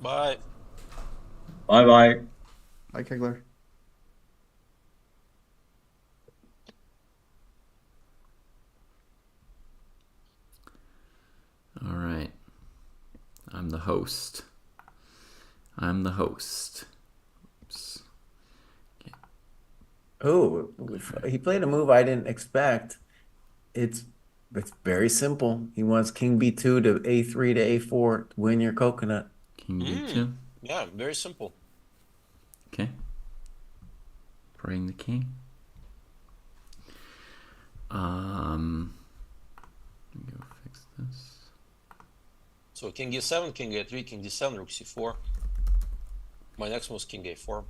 Bye. Bye bye. Hi, Kegler. All right. I'm the host. I'm the host. Oops. Okay. Oh, he played a move I didn't expect. It's it's very simple. He wants King B2 to A3 to A4 to win your coconut. King Mm. B2. Yeah, very simple. Okay. Praying the king. Let me go fix this. So king E7, king A3, king D7, rook C4. My next one was king A4.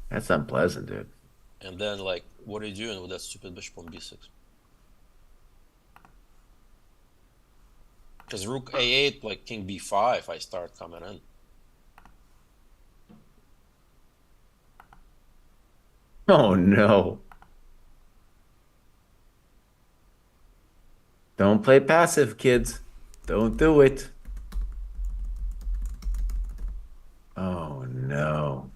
That's unpleasant, dude. And then, like, what are you doing with that stupid bishop on B6? Because rook A8, like king B5, I start coming in. Oh no. Don't play passive, kids. Don't do it. Oh no.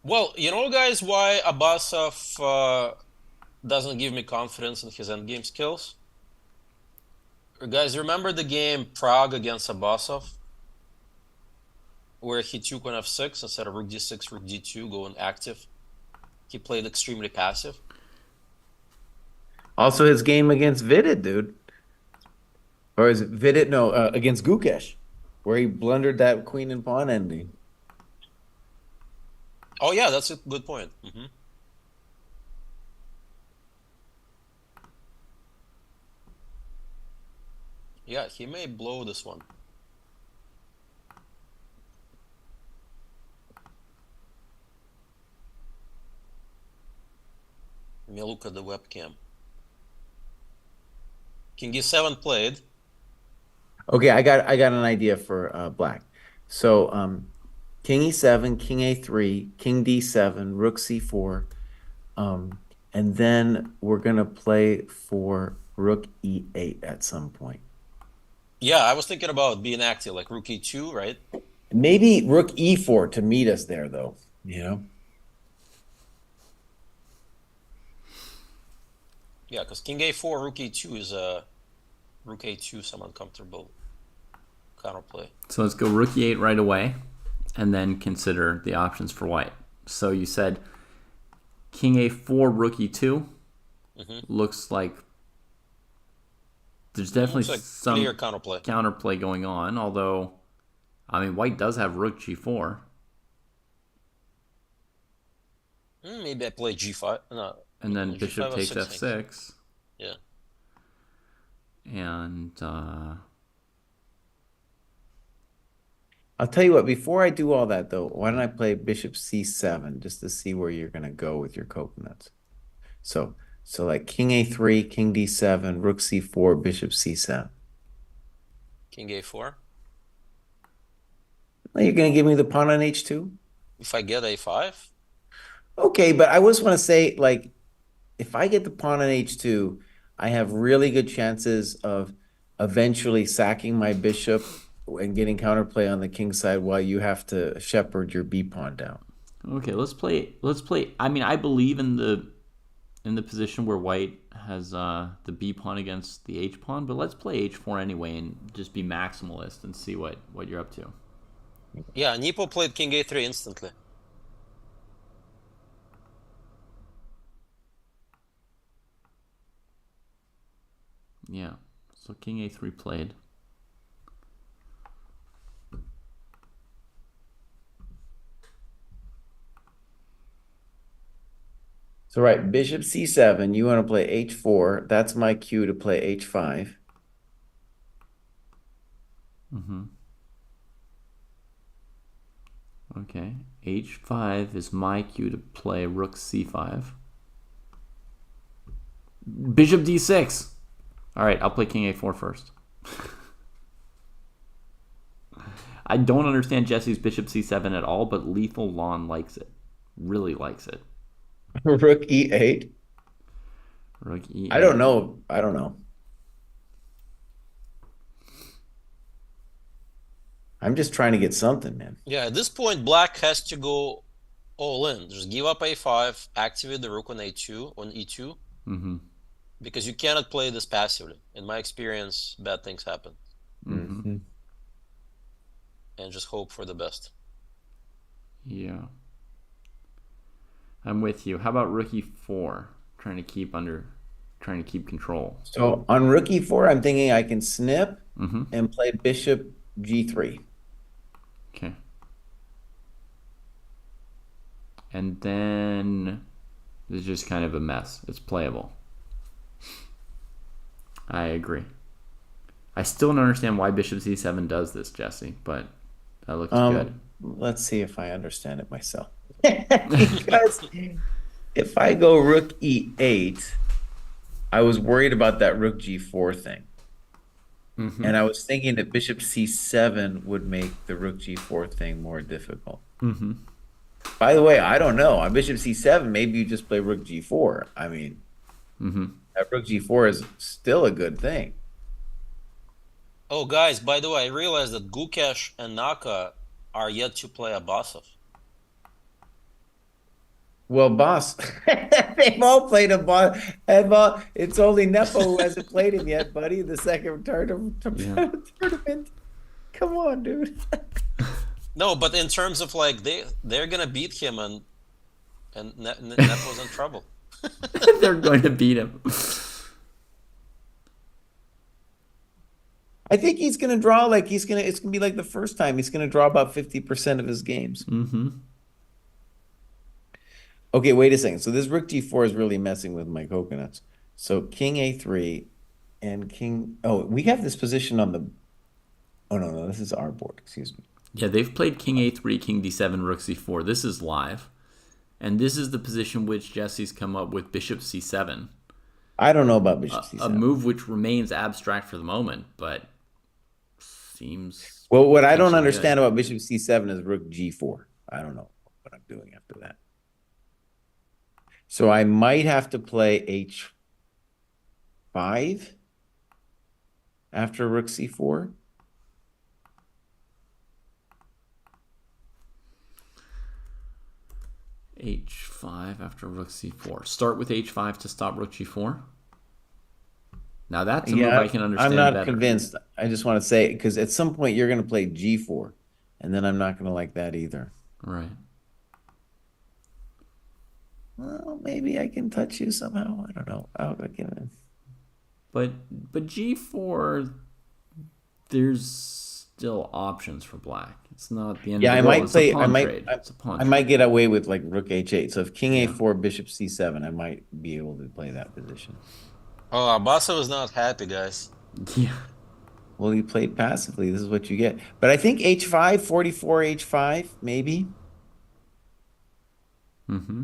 Well, you know, guys, why Abbasov doesn't give me confidence in his endgame skills? Guys, remember the game Prague against Abbasov, where he took on F6 instead of rook D6, rook D2, going active? He played extremely passive. Also his game against Vidit, dude. Or is it Vidit? No, against Gukesh, where he blundered that queen and pawn ending. Oh yeah, that's a good point. Yeah, he may blow this one. Let me look at the webcam. King E7 played. Okay, I got an idea for black. So King E7, King A3, King D7, Rook C4, and then we're gonna play for Rook E8 at some point. Yeah, I was thinking about being active, like rook E2, right? Maybe Rook E4 to meet us there, though. You know? Yeah, because King A4, rook E2 is rook A2, some uncomfortable counterplay. So let's go rook e8 right away and then consider the options for white. So you said king a4, rook e2. Mm-hmm. Looks like there's definitely Looks like clear some counterplay. counterplay going on, although, I mean, white does have rook g4. Maybe I play G5. No, And then bishop G5 takes F6 hangs. f6. Yeah. And I'll tell you what, before I do all that, though, why don't I play Bishop C7 just to see where you're gonna go with your coconuts? So, so like King A3, King D7, Rook C4, Bishop C7. King A4. Well, you're gonna give me the pawn on H2? If I get A5. Okay, but I just want to say, like, if I get the pawn on H2, I have really good chances of eventually sacking my bishop and getting counterplay on the king side while you have to shepherd your B pawn down. okay, let's play. Let's play. I mean, I believe in the position where white has the b pawn against the h pawn, but let's play h4 anyway and just be maximalist and see what you're up to. Yeah, Nepo played King A3 instantly. Yeah. So king a3 played. So, right, bishop C7, you want to play H4. That's my cue to play H5. Mm-hmm. Okay. H5 is my cue to play rook c5. Bishop d6. All right, I'll play king a4 first. I don't understand Jesse's bishop c7 at all, but Lethal Lawn likes it. Really likes it. Rook E8. Rook E8. I don't know. I don't know. I'm just trying to get something, man. Yeah, at this point, black has to go all in. Just give up a5, activate the rook on a2, on e2, Mm-hmm. because you cannot play this passively. In my experience, bad things happen. Mm-hmm. Mhm. And just hope for the best. Yeah. I'm with you. How about rook e4? Trying to keep control. So on rook e4, I'm thinking I can snip Mm-hmm. and play bishop g3. Okay. And then it's just kind of a mess. It's playable. I agree. I still don't understand why bishop c7 does this, Jesse, but that looks good. Let's see if I understand it myself. Because if I go rook e8, I was worried about that rook g4 thing. Mm-hmm. And I was thinking that bishop c7 would make the rook g4 thing more difficult. Mm-hmm. By the way, I don't know. On bishop c7, maybe you just play rook g4. I mean, that rook g4 is still a good thing. Oh, guys, by the way, I realized that Gukesh and Naka are yet to play Abasov. Well, boss, they've all played a boss. It's only Nepo who hasn't played him yet, buddy. The second tournament. Come on, dude. No, but in terms of like they're gonna beat him and Nepo's in trouble. They're going to beat him. I think he's gonna draw like it's gonna be like the first time. He's gonna draw about 50% of his games. Mm-hmm. Okay, wait a second. So this rook g4 is really messing with my coconuts. So king a3 and king. Oh, we have this position on the. Oh no, this is our board. Excuse me. Yeah, they've played king a3, king d7, rook c4. This is live. And this is the position which Jesse's come up with bishop c7. I don't know about bishop c7. A move which remains abstract for the moment, but seems... Well, what I don't potentially understand good. about bishop c7 is rook g4. I don't know what I'm doing after that. So I might have to play h5 after rook c4. h5 after rook c4. Start with h5 to stop rook g4. Now that's a move I can understand I'm not better. convinced. I just want to say, because at some point you're going to play g4, and then I'm not going to like that either. Right. Well, maybe I can touch you somehow. I don't know. I'll get in. But g4, there's still options for black. It's not the end Yeah, of I the world. might It's play. a pawn trade. It's a pawn I might trade. get away with like rook h8. So if king Yeah. a4, bishop c7, I might be able to play that position. Oh, Abasov is not happy, guys. Yeah. Well, you played passively. This is what you get. But I think h5, 44 h5, maybe. Mm-hmm.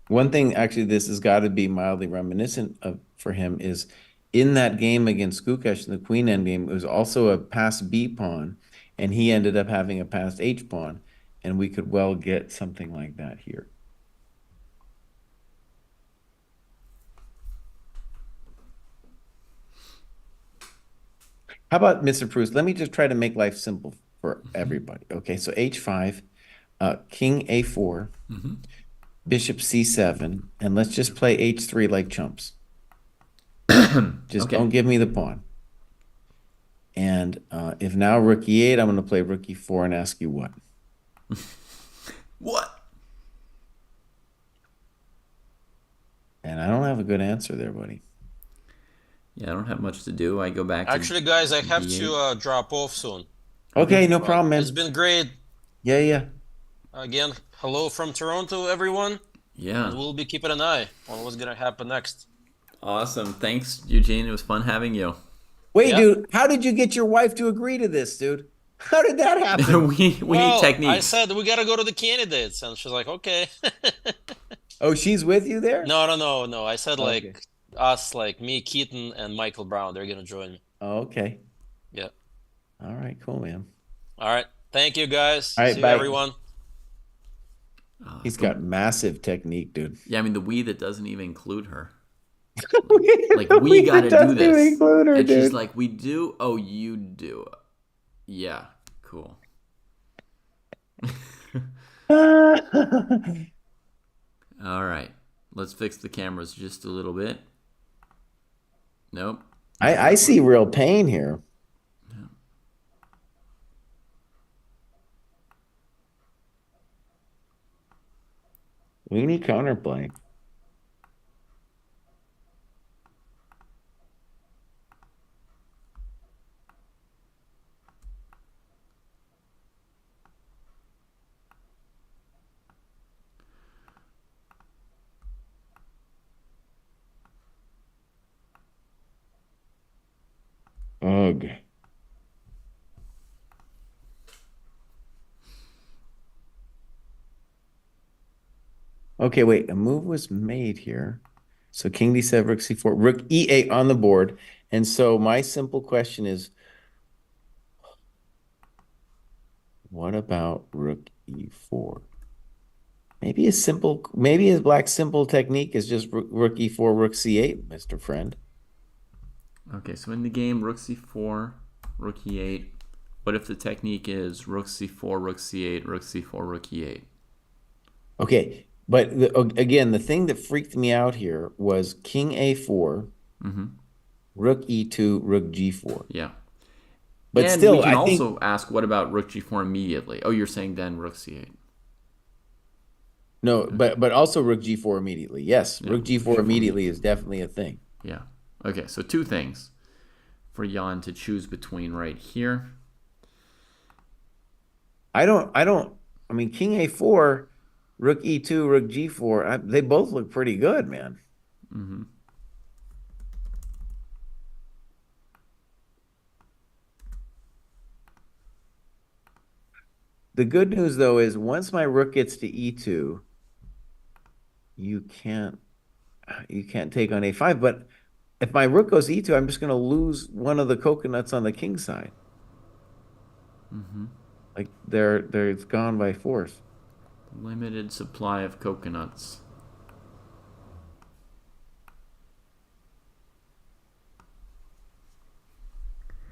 One thing, actually, this has got to be mildly reminiscent of for him is in that game against Gukesh in the queen endgame, it was also a passed b pawn, and he ended up having a passed h pawn, and we could well get something like that here. How about Mr. Proust? Let me just try to make life simple for everybody. Okay, so h5, king a4, bishop c7, and let's just play h3 like chumps. Just Okay. don't give me the pawn. And if now rook e8, I'm going to play rook e4 and ask you what? What? And I don't have a good answer there, buddy. Yeah, I don't have much to do. I go back to Actually, guys, I have d8. to drop off soon. Okay, no problem, man. It's been great. Yeah. Again, hello from Toronto, everyone. Yeah. And we'll be keeping an eye on what's gonna happen next. Awesome. Thanks, Eugene. It was fun having you. Wait, Yeah. dude, how did you get your wife to agree to this, dude? How did that happen? we need Well, techniques. I said we gotta go to the candidates, and she's like, okay. Oh, she's with you there? No. I said like Okay. us, like me, Keaton, and Michael Brown. They're gonna join me. Oh, okay. Yeah. All right, cool, man. All right. Thank you, guys. All right, See you, bye. everyone. He's got massive technique, dude. Yeah, I mean the we that doesn't even include her. Like we We got to do doesn't even this, include her, and she's dude. like, "We do." Oh, you do. Yeah, cool. All right, let's fix the cameras just a little bit. Nope. Not I that see one. real pain here. We need counterplay. Ugh. Okay, wait. A move was made here. So King D7, Rook C4, Rook E8 on the board. And so my simple question is, what about Rook E4? Maybe his black simple technique is just Rook E4, Rook C8, Mr. Friend. Okay, so in the game, Rook C4, Rook E8. What if the technique is Rook C4, Rook C8, Rook C4, Rook E8? Okay, but again, the thing that freaked me out here was King A4, Rook E2, Rook G4. Yeah. But And we still, can I think also ask, what about Rook G4 immediately? Oh, you're saying then Rook C8. no, but also Rook G4 immediately. Yes, Yeah, Rook G4 immediately is definitely a thing. Yeah. Okay, so two things for Jan to choose between right here. I mean, King A4, Rook E2, Rook G4, they both look pretty good, man. The good news, though, is once my rook gets to E2, you can't take on A5. But if my rook goes E2, I'm just going to lose one of the coconuts on the king side. Like it's gone by force. Limited supply of coconuts.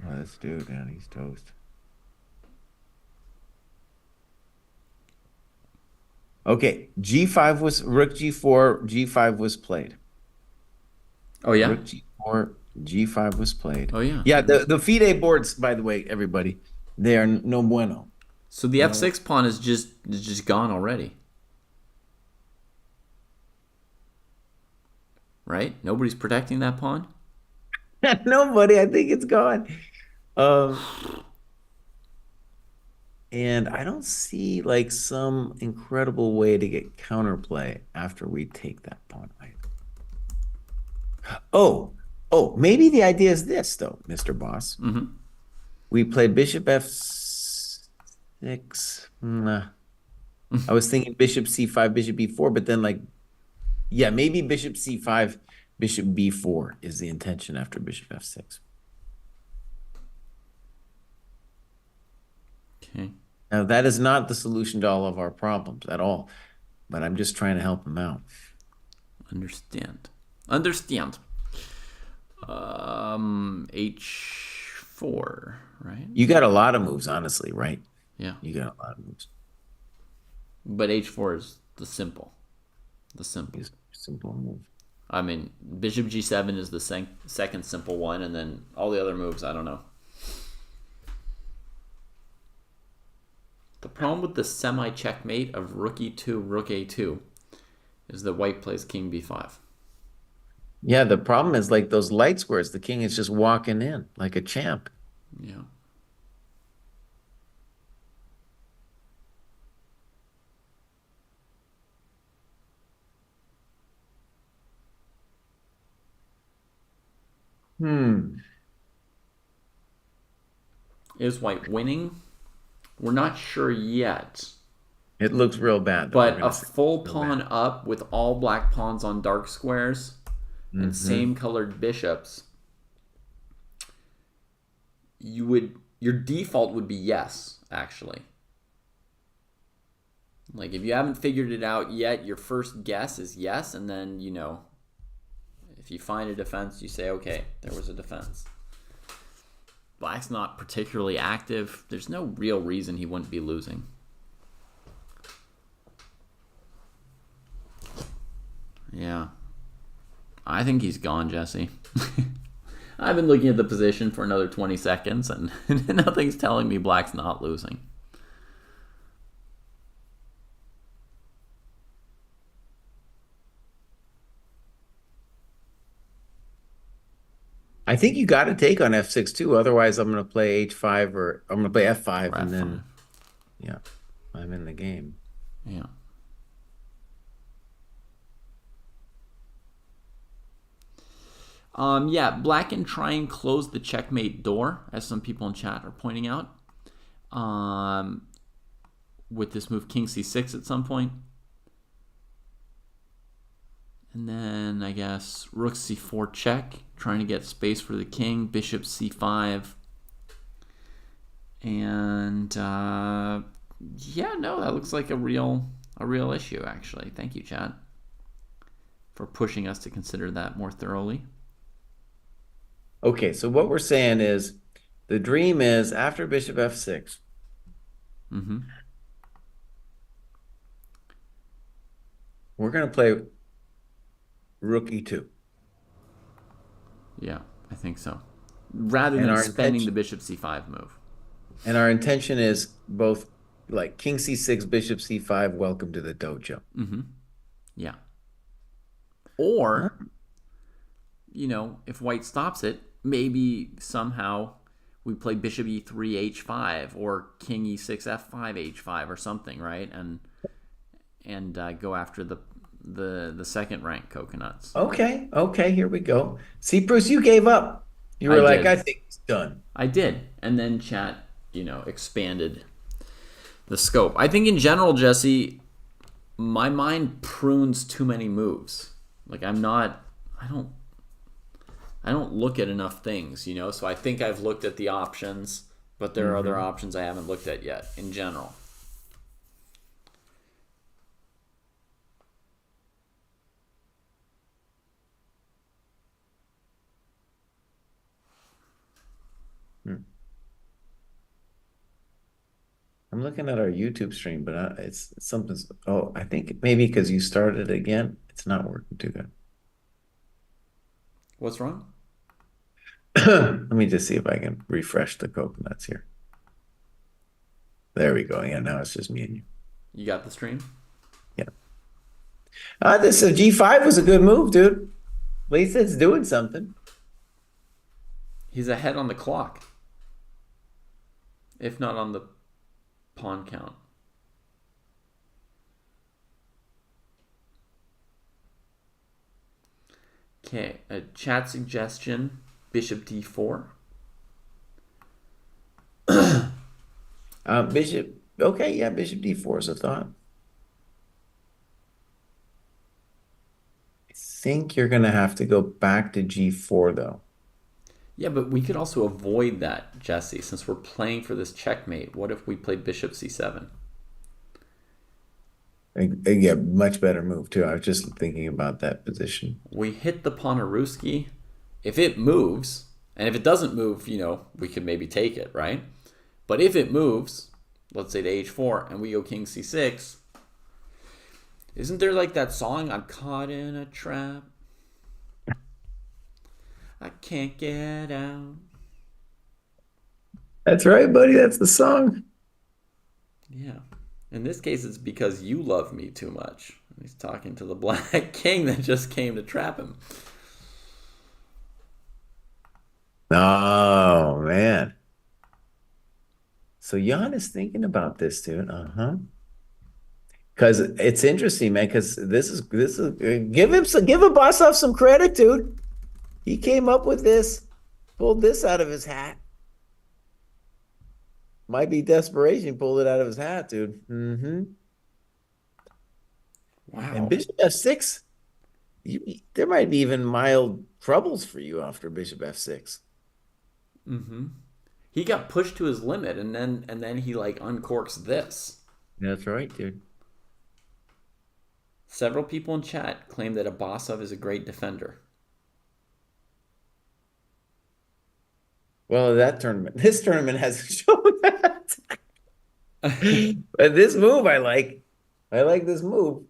Oh, this dude, man, he's toast. Okay, G5 was Rook G4, G5 was played. Oh, yeah? Rook G4, G5 was played. Oh, yeah. Yeah, the FIDE boards, by the way, everybody, they are no bueno. So the F6 pawn is just gone already. Right? Nobody's protecting that pawn? Nobody, I think it's gone. And I don't see like some incredible way to get counterplay after we take that pawn. Oh, maybe the idea is this though, Mr. Boss. We play Bishop F6. Nah. I was thinking Bishop C5, Bishop B4, but then yeah, maybe Bishop C5, Bishop B4 is the intention after Bishop F6. Okay. Now, that is not the solution to all of our problems at all, but I'm just trying to help him out. Understand. H4, right? You got a lot of moves, honestly, right? Yeah. You got a lot of moves. But H4 is the simple. Simple move. I mean, Bishop G7 is the second simple one, and then all the other moves, I don't know. The problem with the semi-checkmate of Rook E2, Rook A2 is that white plays King B5. Yeah, the problem is like those light squares. The king is just walking in like a champ. Yeah. Is white winning? We're not sure yet. It looks real bad, though. But a full pawn up with all black pawns on dark squares and same colored bishops, you would your default would be yes, actually. Like if you haven't figured it out yet, your first guess is yes, and then if you find a defense, you say, okay, there was a defense. Black's not particularly active. There's no real reason he wouldn't be losing. Yeah. I think he's gone, Jesse. I've been looking at the position for another 20 seconds, and nothing's telling me Black's not losing. I think you got to take on f6 too. Otherwise, I'm going to play h5 or I'm going to play f5 Or and F5. then, yeah, I'm in the game. Yeah. Yeah, Black can try and close the checkmate door, as some people in chat are pointing out. With this move, King c6 at some point. And then, I guess, Rook c4 check, trying to get space for the king. Bishop c5. And, yeah, no, that looks like a real issue, actually. Thank you, chat, for pushing us to consider that more thoroughly. Okay, so what we're saying is the dream is after bishop f6. Mm-hmm. We're going to play rook e2. Yeah, I think so. Rather than spending the bishop c5 move. And our intention is both like king c6, bishop c5, welcome to the dojo. Mm-hmm. Yeah. Or, if white stops it, maybe somehow we play bishop e3, h5, or king e6, f5, h5, or something, right? And go after the second rank coconuts. Okay, here we go. See, Bruce, you gave up. You were I think it's done. I did. And then chat, expanded the scope. I think in general, Jesse, my mind prunes too many moves. Like I don't look at enough things, so I think I've looked at the options, but there are other options I haven't looked at yet in general. I'm looking at our YouTube stream, but it's something. Oh, I think maybe because you started again, it's not working too good. What's wrong? Let me just see if I can refresh the coconuts here. There we go. Yeah, now it's just me and you. You got the stream? Yeah. This G5 was a good move, dude. At least it's doing something. He's ahead on the clock, if not on the pawn count. Okay, a chat suggestion, bishop d4. Bishop, okay, yeah, bishop d4 is a thought. I think you're going to have to go back to g4, though. Yeah, but we could also avoid that, Jesse, since we're playing for this checkmate. What if we played bishop c7? Yeah, much better move, too. I was just thinking about that position. We hit the Ponaruski. If it moves, and if it doesn't move, we could maybe take it, right? But if it moves, let's say to h4, and we go king c6, isn't there like that song, I'm caught in a trap, I can't get out? That's right, buddy. That's the song. Yeah. In this case, it's because you love me too much. He's talking to the black king that just came to trap him. Oh, man. So Jan is thinking about this, dude. Because it's interesting, man. Because this is give Basov some credit, dude. He came up with this, pulled this out of his hat. Might be desperation, pulled it out of his hat, dude. Wow. And bishop f6, there might be even mild troubles for you after bishop f6. He got pushed to his limit, and then he like uncorks this. That's right, dude. Several people in chat claim that Abasov is a great defender. Well, this tournament hasn't shown that. But this move, I like. I like this move.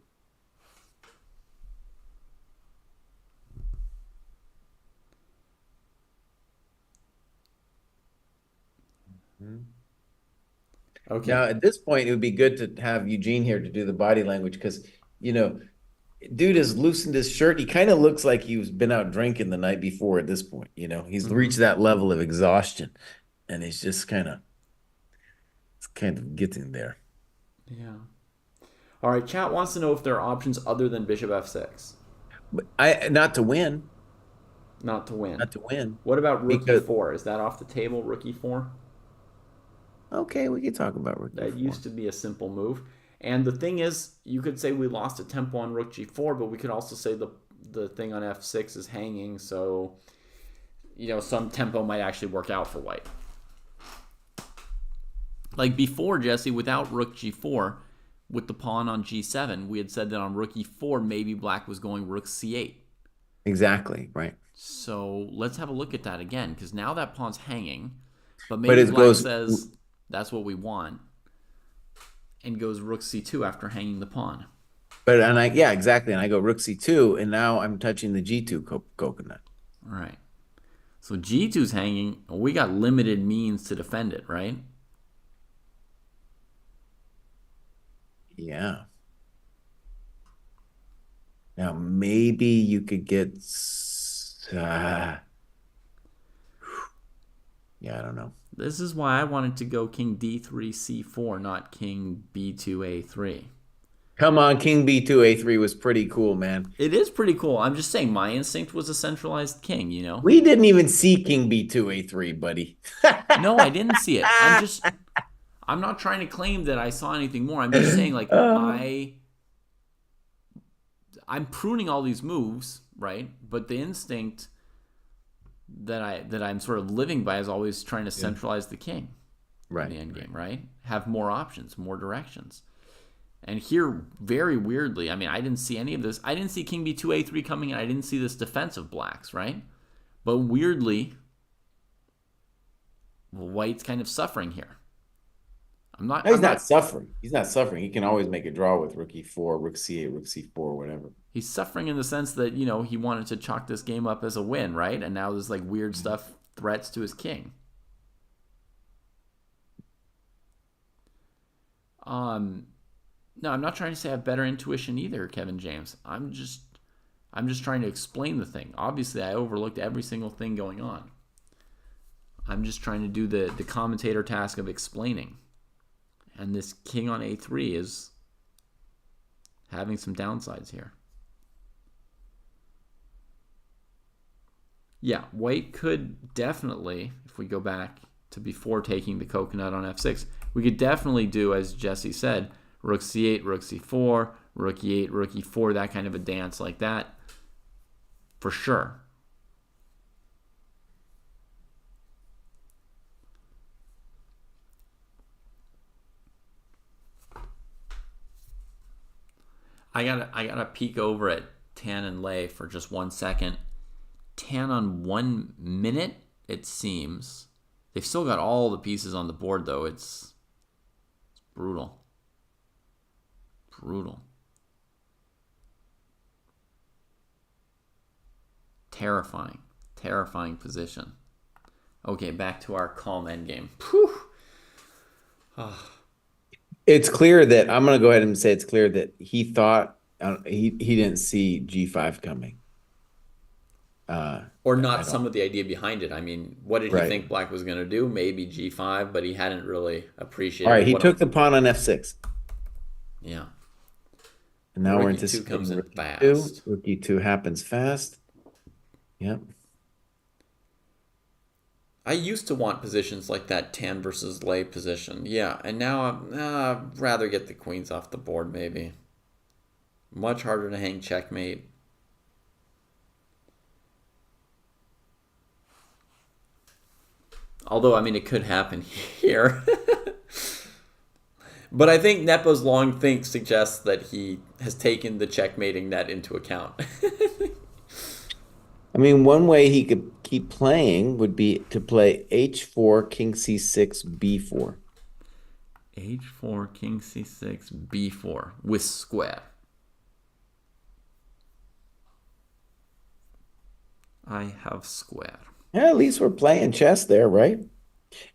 Okay. Now, at this point, it would be good to have Eugene here to do the body language because, you know, dude has loosened his shirt. He kind of looks like he's been out drinking the night before at this point. You know, he's reached that level of exhaustion and he's just kind of getting there. Yeah. All right, chat wants to know if there are options other than bishop f6. But not to win, Not to win. not to win. What about rook Because e4? Is that off the table, rook e4? okay, we can talk about rook That e4. used to be a simple move. And the thing is, you could say we lost a tempo on rook g4, but we could also say the thing on f6 is hanging, so some tempo might actually work out for white. Like before, Jesse, without rook g4, with the pawn on g7, we had said that on rook e4, maybe black was going rook c8. Exactly, right. So let's have a look at that again, because now that pawn's hanging, but But maybe it black goes says that's what we want and goes rook c2 after hanging the pawn. yeah, exactly. And I go rook c2, and now I'm touching the g2 coconut. All right. So g2's hanging. We got limited means to defend it, right? Yeah. Now maybe you could get. Yeah, I don't know. This is why I wanted to go king d3 c4, not king b2 a3. Come on, king b2 a3 was pretty cool, man. It is pretty cool. I'm just saying my instinct was a centralized king, you know? We didn't even see king b2 a3, buddy. No, I didn't see it. I'm not trying to claim that I saw anything more. I'm just saying, like, I'm pruning all these moves, right? But the instinct that I'm sort of living by is always trying to centralize the king Right. in the endgame, right? Have more options, more directions. And here, very weirdly, I mean, I didn't see any of this. I didn't see king b2 a3 coming, and I didn't see this defense of blacks, right? But weirdly, white's kind of suffering here. No, he's not suffering. He's not suffering. He can always make a draw with rook e4, rook c8, rook c4, whatever. He's suffering in the sense that, he wanted to chalk this game up as a win, right? And now there's like weird stuff, threats to his king. No, I'm not trying to say I have better intuition either, Kevin James. I'm just trying to explain the thing. Obviously, I overlooked every single thing going on. I'm just trying to do the commentator task of explaining. And this king on a3 is having some downsides here. Yeah, white could definitely, if we go back to before taking the coconut on f6, we could definitely do, as Jesse said, rook c8, rook c4, rook e8, rook e4, that kind of a dance like that, for sure. I gotta peek over at Tan and Lei for just 1 second. Tan on 1 minute, it seems. They've still got all the pieces on the board, though. It's brutal. Brutal. Terrifying. Terrifying position. Okay, back to our calm endgame. It's clear that I'm going to go ahead and say it's clear that he thought he didn't see g5 coming. Or not some of the idea behind it. I mean, what did he think black was going to do? Maybe g5, but he hadn't really appreciated. All right, he took the pawn on f6. Yeah. And now we're anticipating comes in fast. Rook e2 happens fast. Yep. I used to want positions like that Tan versus Lei position. Yeah, and now I'd rather get the queens off the board, maybe. Much harder to hang checkmate. Although, I mean, it could happen here. But I think Nepo's long think suggests that he has taken the checkmating net into account. I mean, one way he could keep playing would be to play h4, king c6, b4. H4, king c6, b4 with square. I have square. Yeah, at least we're playing chess there, right?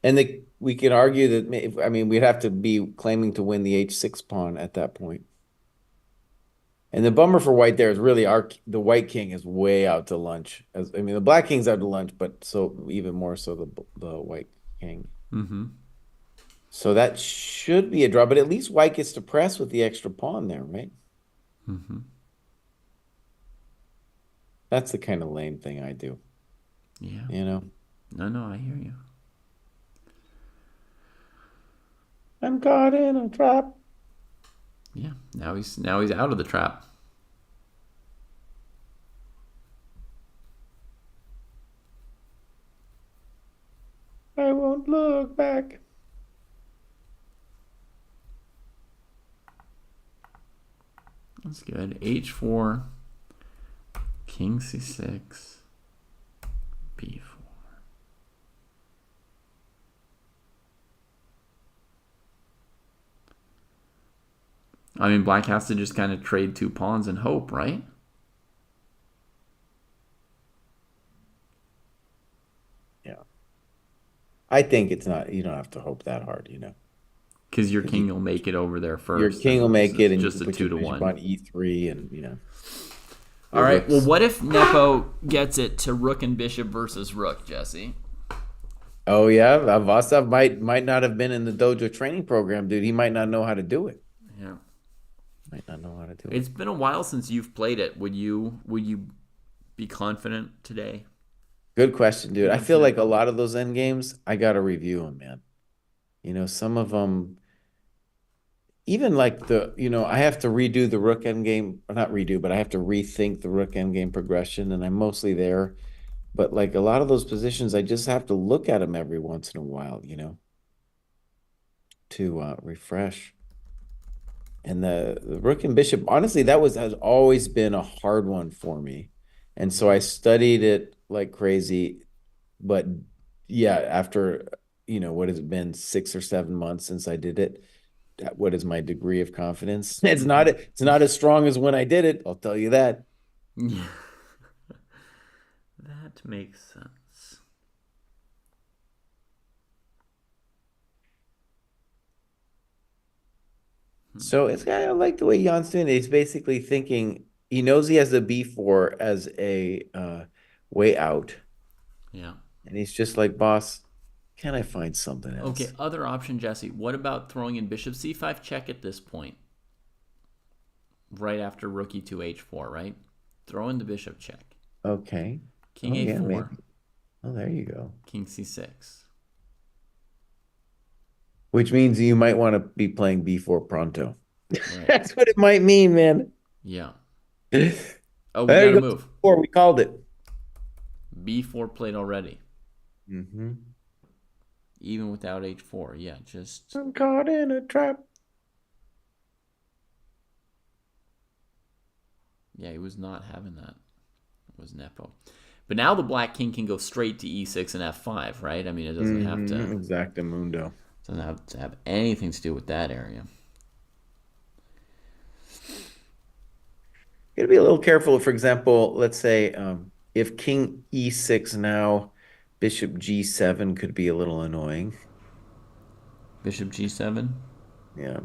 And we can argue that, I mean, we'd have to be claiming to win the h6 pawn at that point. And the bummer for white there is really the white king is way out to lunch. I mean, the black king's out to lunch, but so even more so the white king. Mm-hmm. So that should be a draw, but at least white gets to press with the extra pawn there, right? Mm-hmm. That's the kind of lame thing I do. Yeah. You know? No, I hear you. I'm caught in a trap. Yeah. Now he's out of the trap. I won't look back. That's good. H4, king c6, b4. I mean, black has to just kind of trade 2 pawns and hope, right? Yeah. I think it's not, you don't have to hope that hard, you know. Because your king will make it over there first. Your king will make it, and just you a put your bishop 2-1 on e3, and you know. All right. Well, what if Nepo gets it to rook and bishop versus rook, Jesse? Oh yeah, Vasav might not have been in the dojo training program, dude. He might not know how to do it. Yeah. Might not know how to do it. It's been a while since you've played it. Would you be confident today? Good question, dude. I feel like a lot of those end games, I gotta review them, man. You know, some of them, even like I have to redo the rook end game, or not redo, but I have to rethink the rook end game progression, and I'm mostly there. But like a lot of those positions, I just have to look at them every once in a while, you know, to refresh. And the rook and bishop, honestly, has always been a hard one for me. And so I studied it like crazy. But yeah, after, what has it been, 6 or 7 months since I did it? What is my degree of confidence? It's not as strong as when I did it, I'll tell you that. Yeah. That makes sense. So it's kind of like the way Jan's doing it. He's basically thinking he knows he has a b4 as a way out. Yeah. And he's just like, boss, can I find something else? Okay, other option, Jesse. What about throwing in bishop c5 check at this point? Right after rook e2 h4, right? Throw in the bishop check. Okay. King a4. Yeah, oh, there you go. King c6. Which means you might want to be playing b4 pronto. Right. That's what it might mean, man. Yeah. Oh, we gotta move. We called it. b4 played already. Mm-hmm. Even without h4. Yeah, just... I'm caught in a trap. Yeah, he was not having that. It was Nepo. But now the black king can go straight to e6 and f5, right? I mean, it doesn't have to... Exactamundo. Doesn't have to have anything to do with that area. You gotta be a little careful. For example, let's say if king e6 now, bishop g7 could be a little annoying. Bishop g7? Yeah.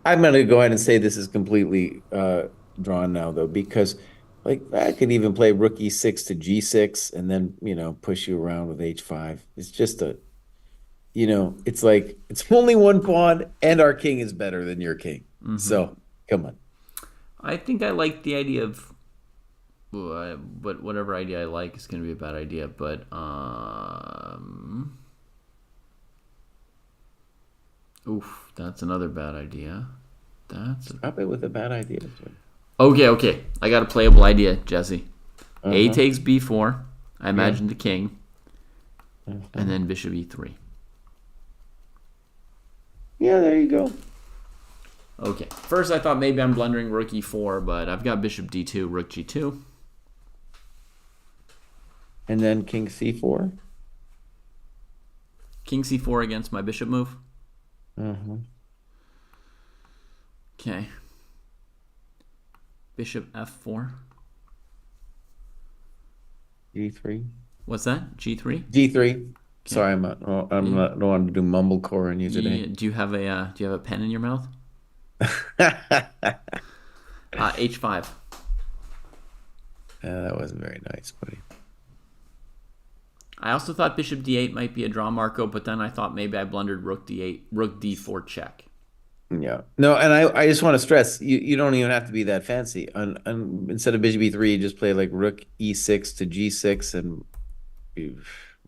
I'm going to go ahead and say this is completely drawn now, though, because like I could even play rook e6 to g6 and then, push you around with h5. It's just it's like it's only one pawn and our king is better than your king. Mm-hmm. So come on. I think I like the idea of, but whatever idea I like is going to be a bad idea. But oof, that's another bad idea. Stop it with a bad idea. Okay. I got a playable idea, Jesse. A takes b4. I imagine the king. and then bishop e3. Yeah, there you go. Okay. First, I thought maybe I'm blundering rook e4, but I've got bishop d2, rook g2. And then king c4. King c4 against my bishop move. Okay. Bishop f4. G3. What's that? G3? G3. Sorry, I'm not, don't want to do mumblecore on you today. Do you have a pen in your mouth? H5. That wasn't very nice, buddy. I also thought bishop d8 might be a draw, Marco, but then I thought maybe I blundered rook d8, rook d4 check. Yeah. No, and I just want to stress, you don't even have to be that fancy. Instead of bishop e3, you just play like rook e6 to g6, and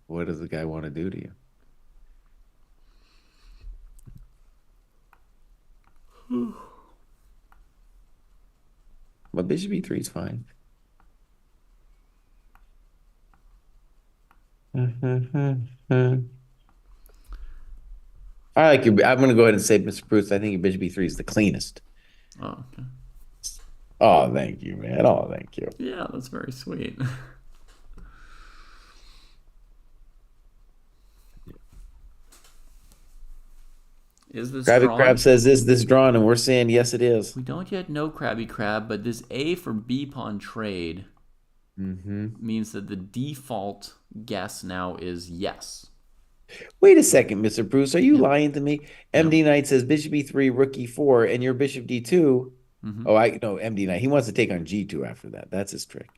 what does the guy want to do to you? Well, bishop e3 is fine. I like your. I'm going to go ahead and say, Mr. Bruce, I think your bishop e3 is the cleanest. Oh, okay. Oh, thank you, man. Oh, thank you. Yeah, that's very sweet. Is this Krabby drawn? Crab says, is this drawn? And we're saying, yes, it is. We don't yet know Krabby Crab, but this A for B pawn trade means that the default guess now is yes. Wait a second, Mr. Bruce. Are you lying to me? MD Knight says bishop e3, rook e4, and your bishop d2. Oh, I know MD Knight. He wants to take on g2 after that. That's his trick.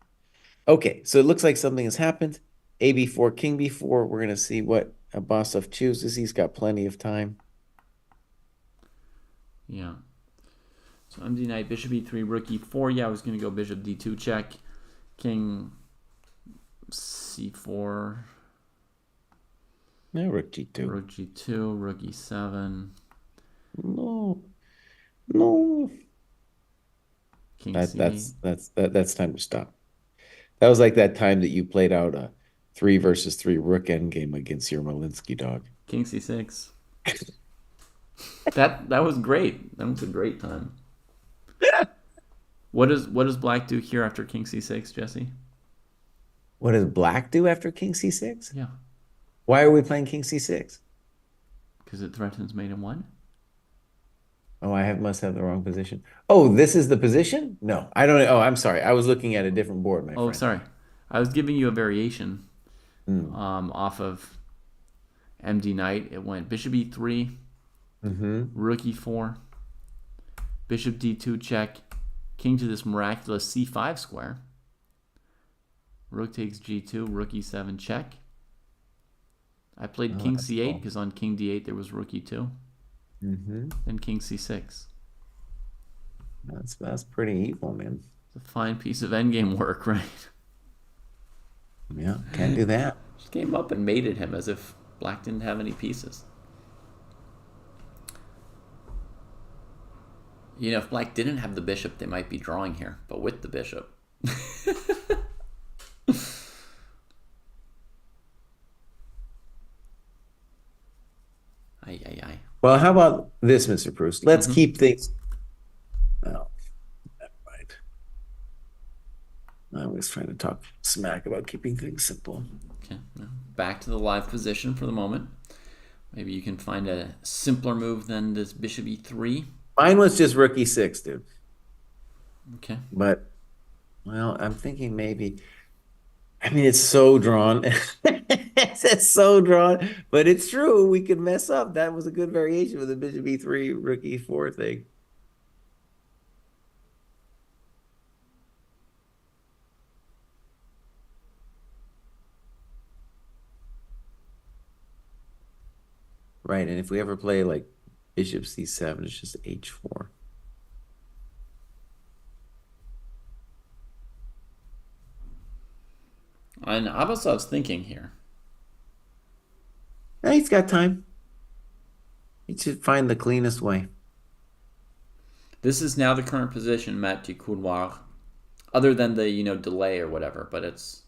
Okay, so it looks like something has happened. A b4, king b4. We're going to see what Abbasov chooses. He's got plenty of time. Yeah. So MD Knight, bishop e3, rook e4. Yeah, I was going to go bishop d2 check. King c4. Yeah, rook g2. Rook g2, rook e7. No. King c8. That's time to stop. That was like that time that you played out a 3 versus 3 rook endgame against your Malinsky dog. King c6. That was great. That was a great time. What does black do here after king c6, Jesse? What does black do after king c6? Yeah. Why are we playing king c6? Because it threatens mate in 1. Oh, must have the wrong position. Oh, this is the position? No, I don't know. Oh, I'm sorry. I was looking at a different board, my friend. Oh, sorry. I was giving you a variation off of MD Knight. It went bishop e3, rook e4, bishop d2 check, king to this miraculous c5 square. Rook takes g2, rook e7 check. I played king c8 because on king d8 there was rook e2. Then king c6. That's pretty evil, man. It's a fine piece of endgame work, right? Yeah, can't do that. Just came up and mated him as if black didn't have any pieces. You know, if black didn't have the bishop, they might be drawing here, but with the bishop. Aye. Well, how about this, Mr. Bruce? Let's keep things. Oh, never mind. I was trying to talk smack about keeping things simple. Okay, now back to the live position for the moment. Maybe you can find a simpler move than this bishop e3. Mine was just rook e6, dude. Okay. But, well, I'm thinking maybe. I mean, it's so drawn. It's so drawn, but it's true. We could mess up. That was a good variation with the bishop e3, rook e4 thing. Right, and if we ever play like bishop c7, it's just h4. And Abbasov's thinking here. Now he's got time. He should find the cleanest way. This is now the current position, Matt du Couloir. Other than the, delay or whatever, but it's...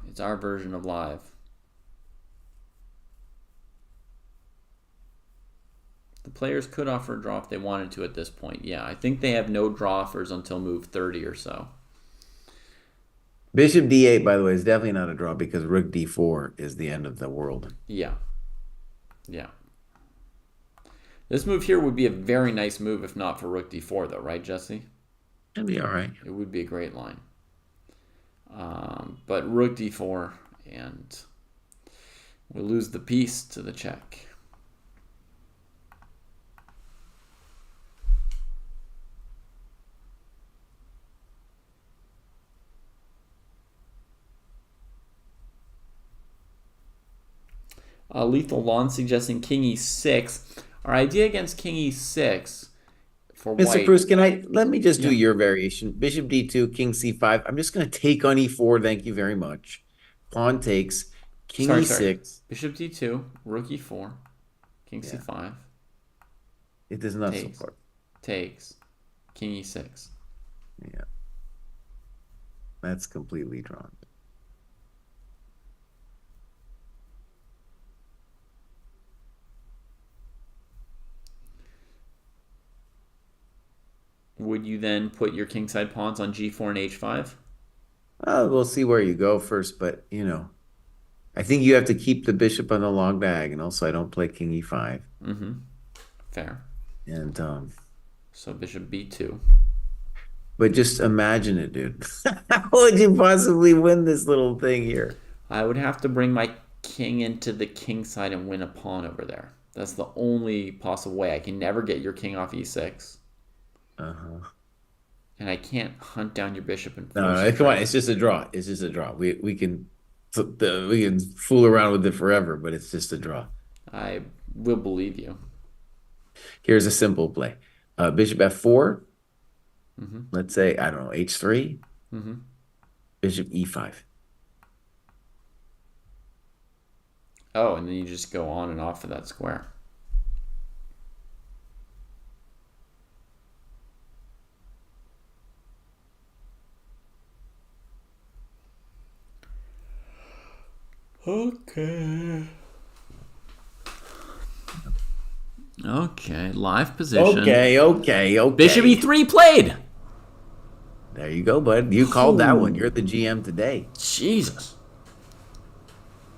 It's our version of live. The players could offer a draw if they wanted to at this point. Yeah, I think they have no draw offers until move 30 or so. Bishop d8, by the way, is definitely not a draw because rook d4 is the end of the world. Yeah. Yeah. This move here would be a very nice move if not for rook d4, though, right, Jesse? That'd be all right. It would be a great line. But rook d4, and we lose the piece to the check. Lethal Lawn suggesting king e6. Our idea against king e6 for Mr. white. Bruce, let me just do Yeah. your variation. Bishop d2, king c5. I'm just going to take on e4. Thank you very much. Pawn takes, king e6. Bishop d2, rook e4, king Yeah. c5. It does not Takes. support. Takes, king e6. Yeah. That's completely drawn. Would you then put your kingside pawns on g4 and h5? We'll see where you go first, but I think you have to keep the bishop on the long diagonal, so I don't play king e5. Mm-hmm. Fair. And So bishop b2. but just imagine it, dude. How would you possibly win this little thing here? I would have to bring my king into the king side and win a pawn over there. That's the only possible way. I can never get your king off e6. Uh-huh. And I can't hunt down your bishop and No, force no, you come on. trade. It's just a draw. It's just a draw. We can fool around with it forever, but it's just a draw. I will believe you. Here's a simple play. Bishop f4. Mm-hmm. Let's say, I don't know, h3. Mm-hmm. Bishop e5. Oh, and then you just go on and off of that square. Okay. Okay, live position. Okay. Bishop e3 played. There you go, bud. You called that one. You're the GM today. Jesus.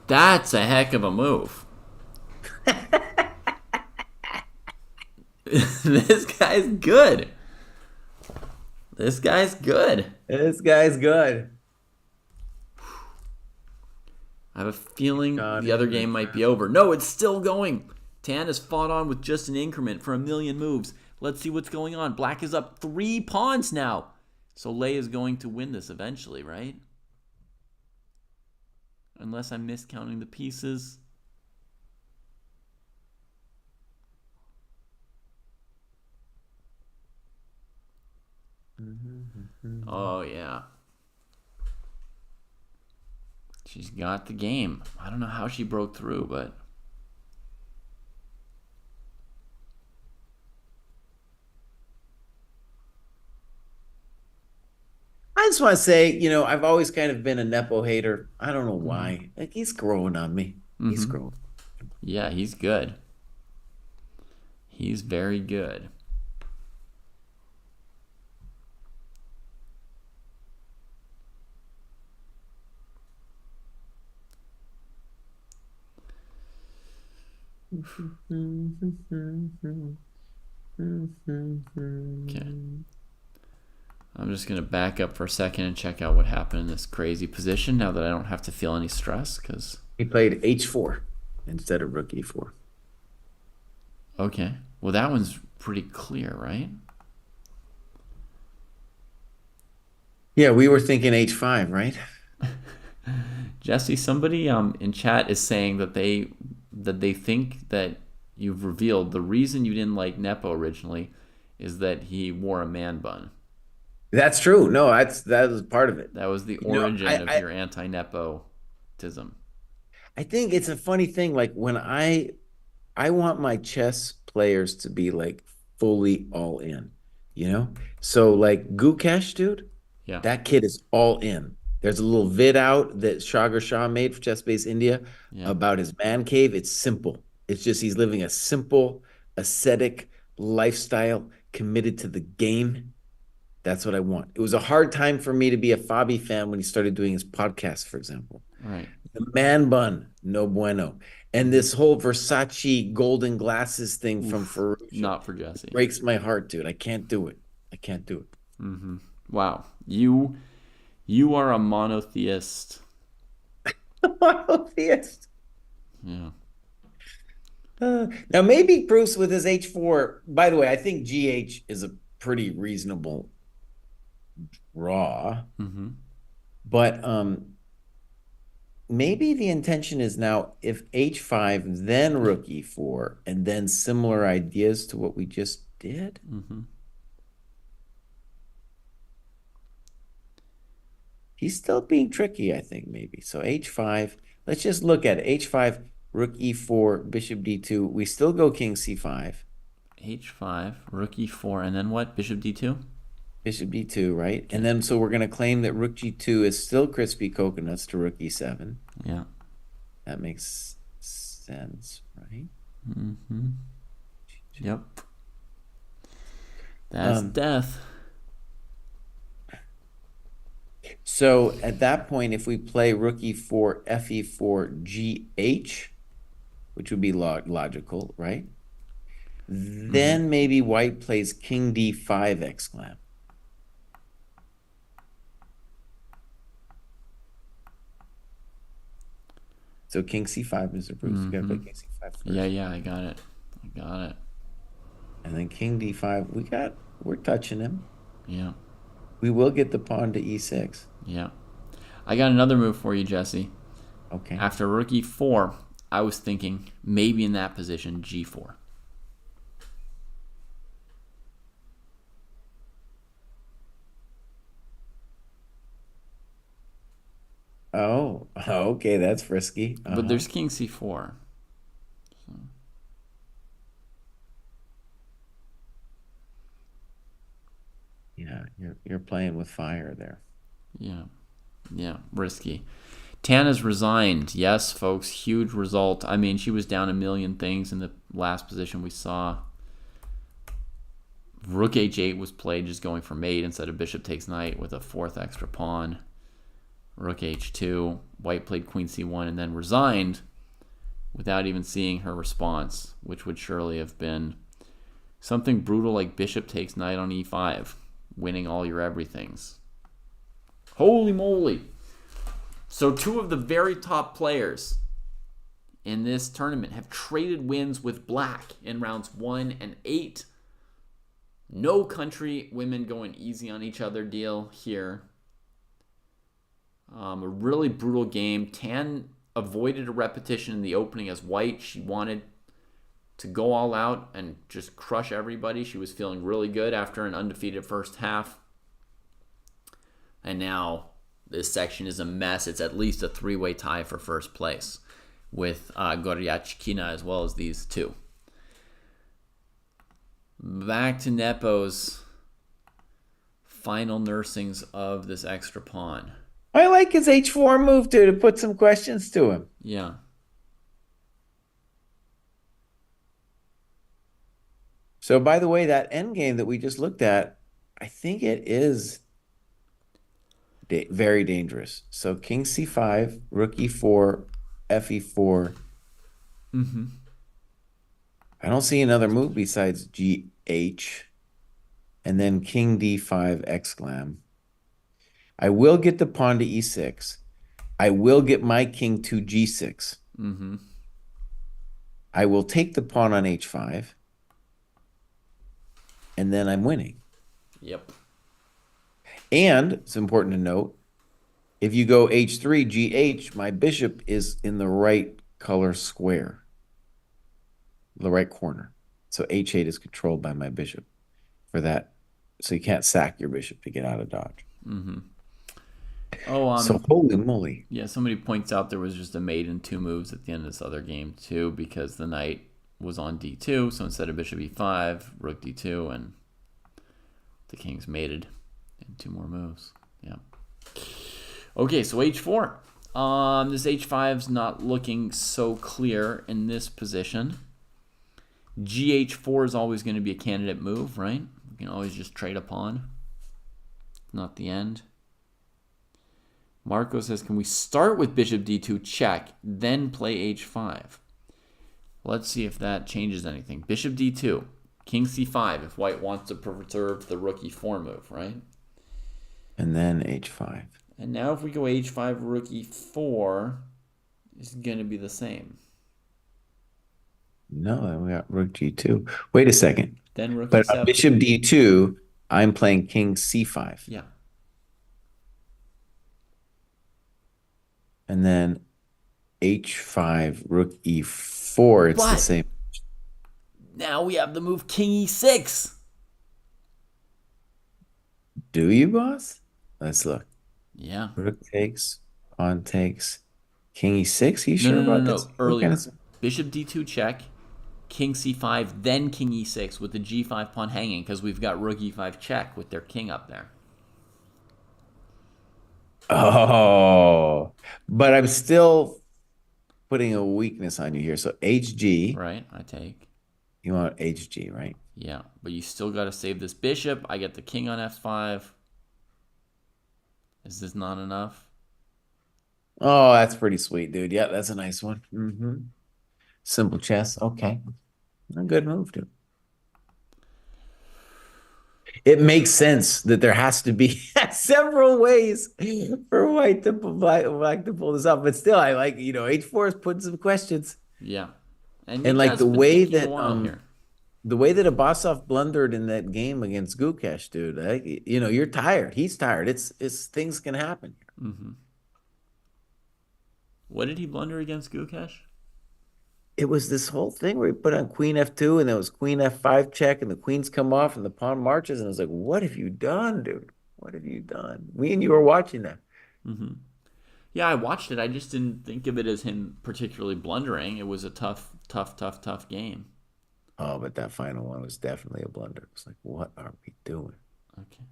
That's a heck of a move. This guy's good. This guy's good. This guy's good. I have a feeling God, the other game might be over. No, it's still going. Tan has fought on with just an increment for a million moves. Let's see what's going on. Black is up 3 pawns now. So Lei is going to win this eventually, right? Unless I'm miscounting the pieces. Oh, yeah. She's got the game. I don't know how she broke through, but... I just want to say, I've always kind of been a Nepo hater. I don't know why. Like, he's growing on me. He's growing. Yeah, he's good. He's very good. Okay. I'm just going to back up for a second and check out what happened in this crazy position now that I don't have to feel any stress. Because He played h4 instead of rook e4. Okay. Well, that one's pretty clear, right? Yeah, we were thinking h5, right? Jesse, somebody in chat is saying that they think that you've revealed the reason you didn't like Nepo originally is that he wore a man bun. That's true. No, that was part of it. That was the You know, origin I- of I- your anti-nepotism. I think it's a funny thing. Like when I want my chess players to be like fully all in, So like Gukesh, dude, Yeah. that kid is all in. There's a little vid out that Shagar Shah made for Chess Base India Yeah. about his man cave. It's simple. It's just he's living a simple, ascetic lifestyle, committed to the game. That's what I want. It was a hard time for me to be a Fabi fan when he started doing his podcast, for example. Right. The man bun, no bueno. And this whole Versace golden glasses thing from Ferruccio Not for Jesse. breaks my heart, dude. I can't do it. I can't do it. Wow. You are a monotheist. Monotheist. Yeah. Now maybe Bruce with his H4. By the way, I think GH is a pretty reasonable draw. But maybe the intention is now if H5, then Rook E4, and then similar ideas to what we just did. He's still being tricky, I think, maybe. So H5, let's just look at it. H5, Rook E4, Bishop D2. We still go King C5. H5, Rook E4, and then what? Bishop D2? Bishop D2, right? And then so we're going to claim that Rook G2 is still crispy coconuts to Rook E7. Yeah. That makes sense, right? Yep. That's death. So at that point, if we play Rook E4, Fe4, GH, which would be logical, right? Then maybe White plays King D5 exclam. So King C5, Mr. Bruce. You gotta play King C5 first. Yeah, I got it. And then King D5. We're touching him. Yeah. We will get the pawn to E6. Yeah. I got another move for you, Jesse. Okay. After Rook E4, I was thinking maybe in that position, G4. Oh, okay, that's frisky. But there's King C4. So. Yeah, you're playing with fire there. Yeah, risky. Tana's resigned. Yes, folks, huge result. I mean, she was down a million things in the last position we saw. Rook H8 was played just going for mate instead of bishop takes knight with a fourth extra pawn. Rook H2. White played Queen C1 and then resigned without even seeing her response, which would surely have been something brutal like bishop takes knight on E5, winning all your everythings. Holy moly. So two of the very top players in this tournament have traded wins with black in rounds 1 and 8. No country women going easy on each other deal here. A really brutal game. Tan avoided a repetition in the opening as White. She wanted to go all out and just crush everybody. She was feeling really good after an undefeated first half. And now this section is a mess. It's at least a three-way tie for first place with Goryachkina as well as these two. Back to Nepo's final nursings of this extra pawn. I like his H4 move, too, to put some questions to him. Yeah. So, by the way, that endgame that we just looked at, I think it is very dangerous. So, King C5, Rook E4, Fe4. I don't see another move besides GH. And then King D5 exclam. I will get the pawn to E6. I will get my king to G6. I will take the pawn on H5. And then I'm winning. Yep. And it's important to note, if you go H3, GH, my bishop is in the right color square, the right corner. So H8 is controlled by my bishop for that. So you can't sack your bishop to get out of dodge. So holy moly. Yeah, somebody points out there was just a mate and two moves at the end of this other game too, because the knight was on D2, so instead of bishop E5, rook D2, and the king's mated in two more moves. Yeah. Okay, so h4. This h5's not looking so clear in this position. Gh4 is always going to be a candidate move, right? You can always just trade a pawn. Not the end. Marco says, can we start with bishop d2 check, then play h5? Let's see if that changes anything. Bishop d2, king c5 if white wants to preserve the rook e4 move, right? And then h5. And now if we go h5, rook e4 is going to be the same. No, then we got rook g2. Wait a second. Then rook But e7. bishop d2, I'm playing king c5. Yeah. And then h5, rook e4, it's the But- same. Now we have the move king e6. Do you, boss? Let's look. Yeah. Rook takes, pawn takes, king e6. You sure about this? What Earlier. kind of- Bishop d2 check, king c5, then king e6 with the g5 pawn hanging because we've got rook e5 check with their king up there. Oh, but I'm still putting a weakness on you here. So hg, Right, I take. you want hg, right? Yeah, but you still got to save this bishop. I get the king on f5. Is this not enough? Oh, that's pretty sweet, dude. Yeah, that's a nice one. Simple chess. Okay. A good move, dude. It makes sense that there has to be several ways for white to black to pull this off. But still, I like, h4 is putting some questions. Yeah. And like the way that here. the way that Abasov blundered in that game against Gukesh, dude, you're tired. He's tired. It's things can happen. What did he blunder against Gukesh? It was this whole thing where he put on queen f2 and there was queen f5 check and the queens come off and the pawn marches and I was like, what have you done, dude? What have you done? Me and you were watching that. Yeah, I watched it. I just didn't think of it as him particularly blundering. It was a tough game. Oh, but that final one was definitely a blunder. It was like, what are we doing? Okay.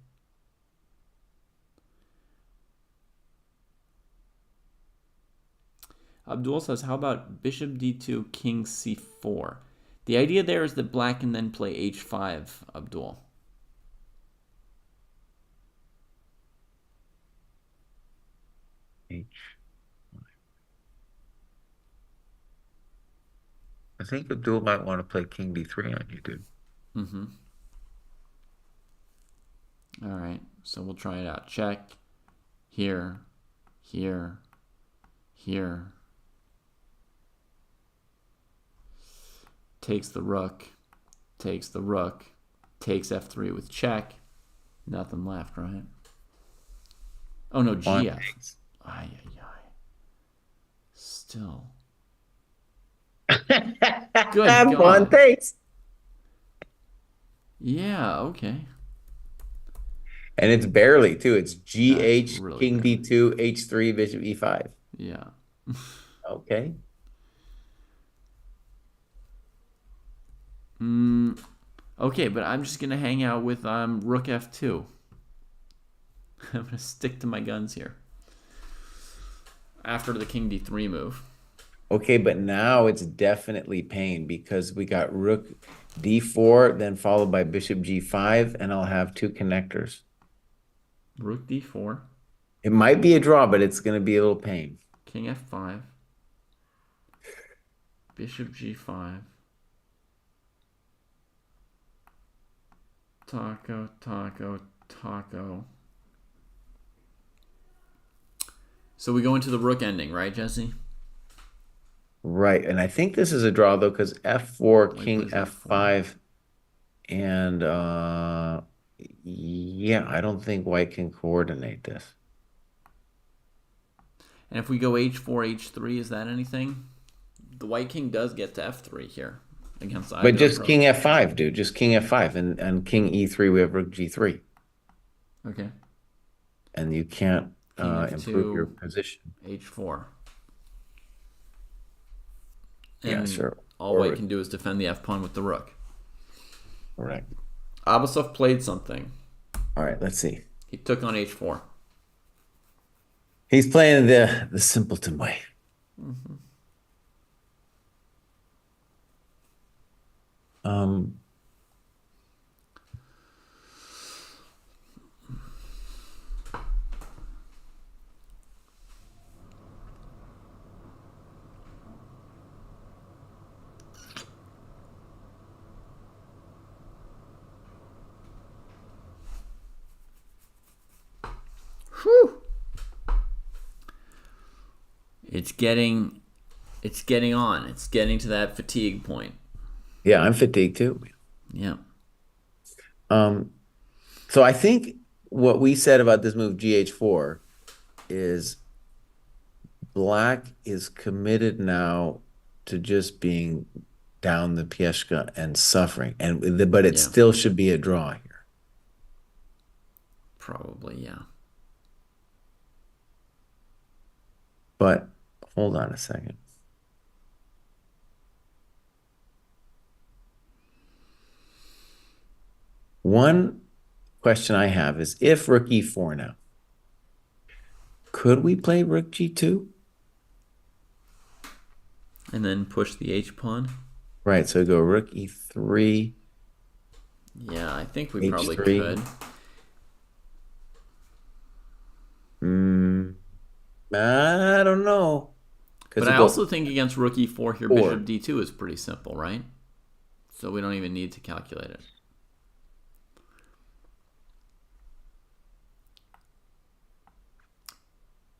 Abdul says, how about bishop d2, king c4? The idea there is that black can then play h5, Abdul. H5. I think Abdul might want to play king d3 on you, dude. All right, so we'll try it out. Check. Here, here, here. Takes the rook, takes the rook, takes f3 with check. Nothing left, right? Oh no, gf. Ay, ay, ay. Still. Good God. Takes. Yeah, okay. And it's barely, too. It's GH, really king barely. d2, h3, bishop e5. Yeah. Okay. Okay, but I'm just going to hang out with rook f2. I'm going to stick to my guns here. After the king d3 move. Okay, but now it's definitely pain because we got rook d4, then followed by bishop g5, and I'll have two connectors. Rook d4. It might be a draw, but it's going to be a little pain. King f5. Bishop g5. Taco, taco, taco. So we go into the rook ending, right, Jesse? Right, and I think this is a draw, though, because f4, White king plays f5, and yeah, I don't think white can coordinate this. And if we go h4, h3, is that anything? The white king does get to f3 here against either But just approach. king f5, dude, just king f5, and king e3, we have rook g3. Okay. And you can't King f2, improve your position. h4. Yeah, And sure. all Or- white can do is defend the f-pawn with the rook. Correct. Abasov played something. All right, let's see. He took on h4. He's playing the simpleton way. Um, Whew. It's getting on. It's getting to that fatigue point. yeah, I'm fatigued too. Yeah. Um, so I think what we said about this move GH4 is Black is committed now to just being down the Pieshka and suffering, but it Yeah. still should be a draw here. Probably, yeah. But hold on a second. One question I have is if rook e4 now, could we play rook g2? And then push the H pawn. Right, so go rook e3, Yeah, I think we probably h3. could. I don't know. But I also think against rook e4 here, Four. bishop d2 is pretty simple, right? So we don't even need to calculate it.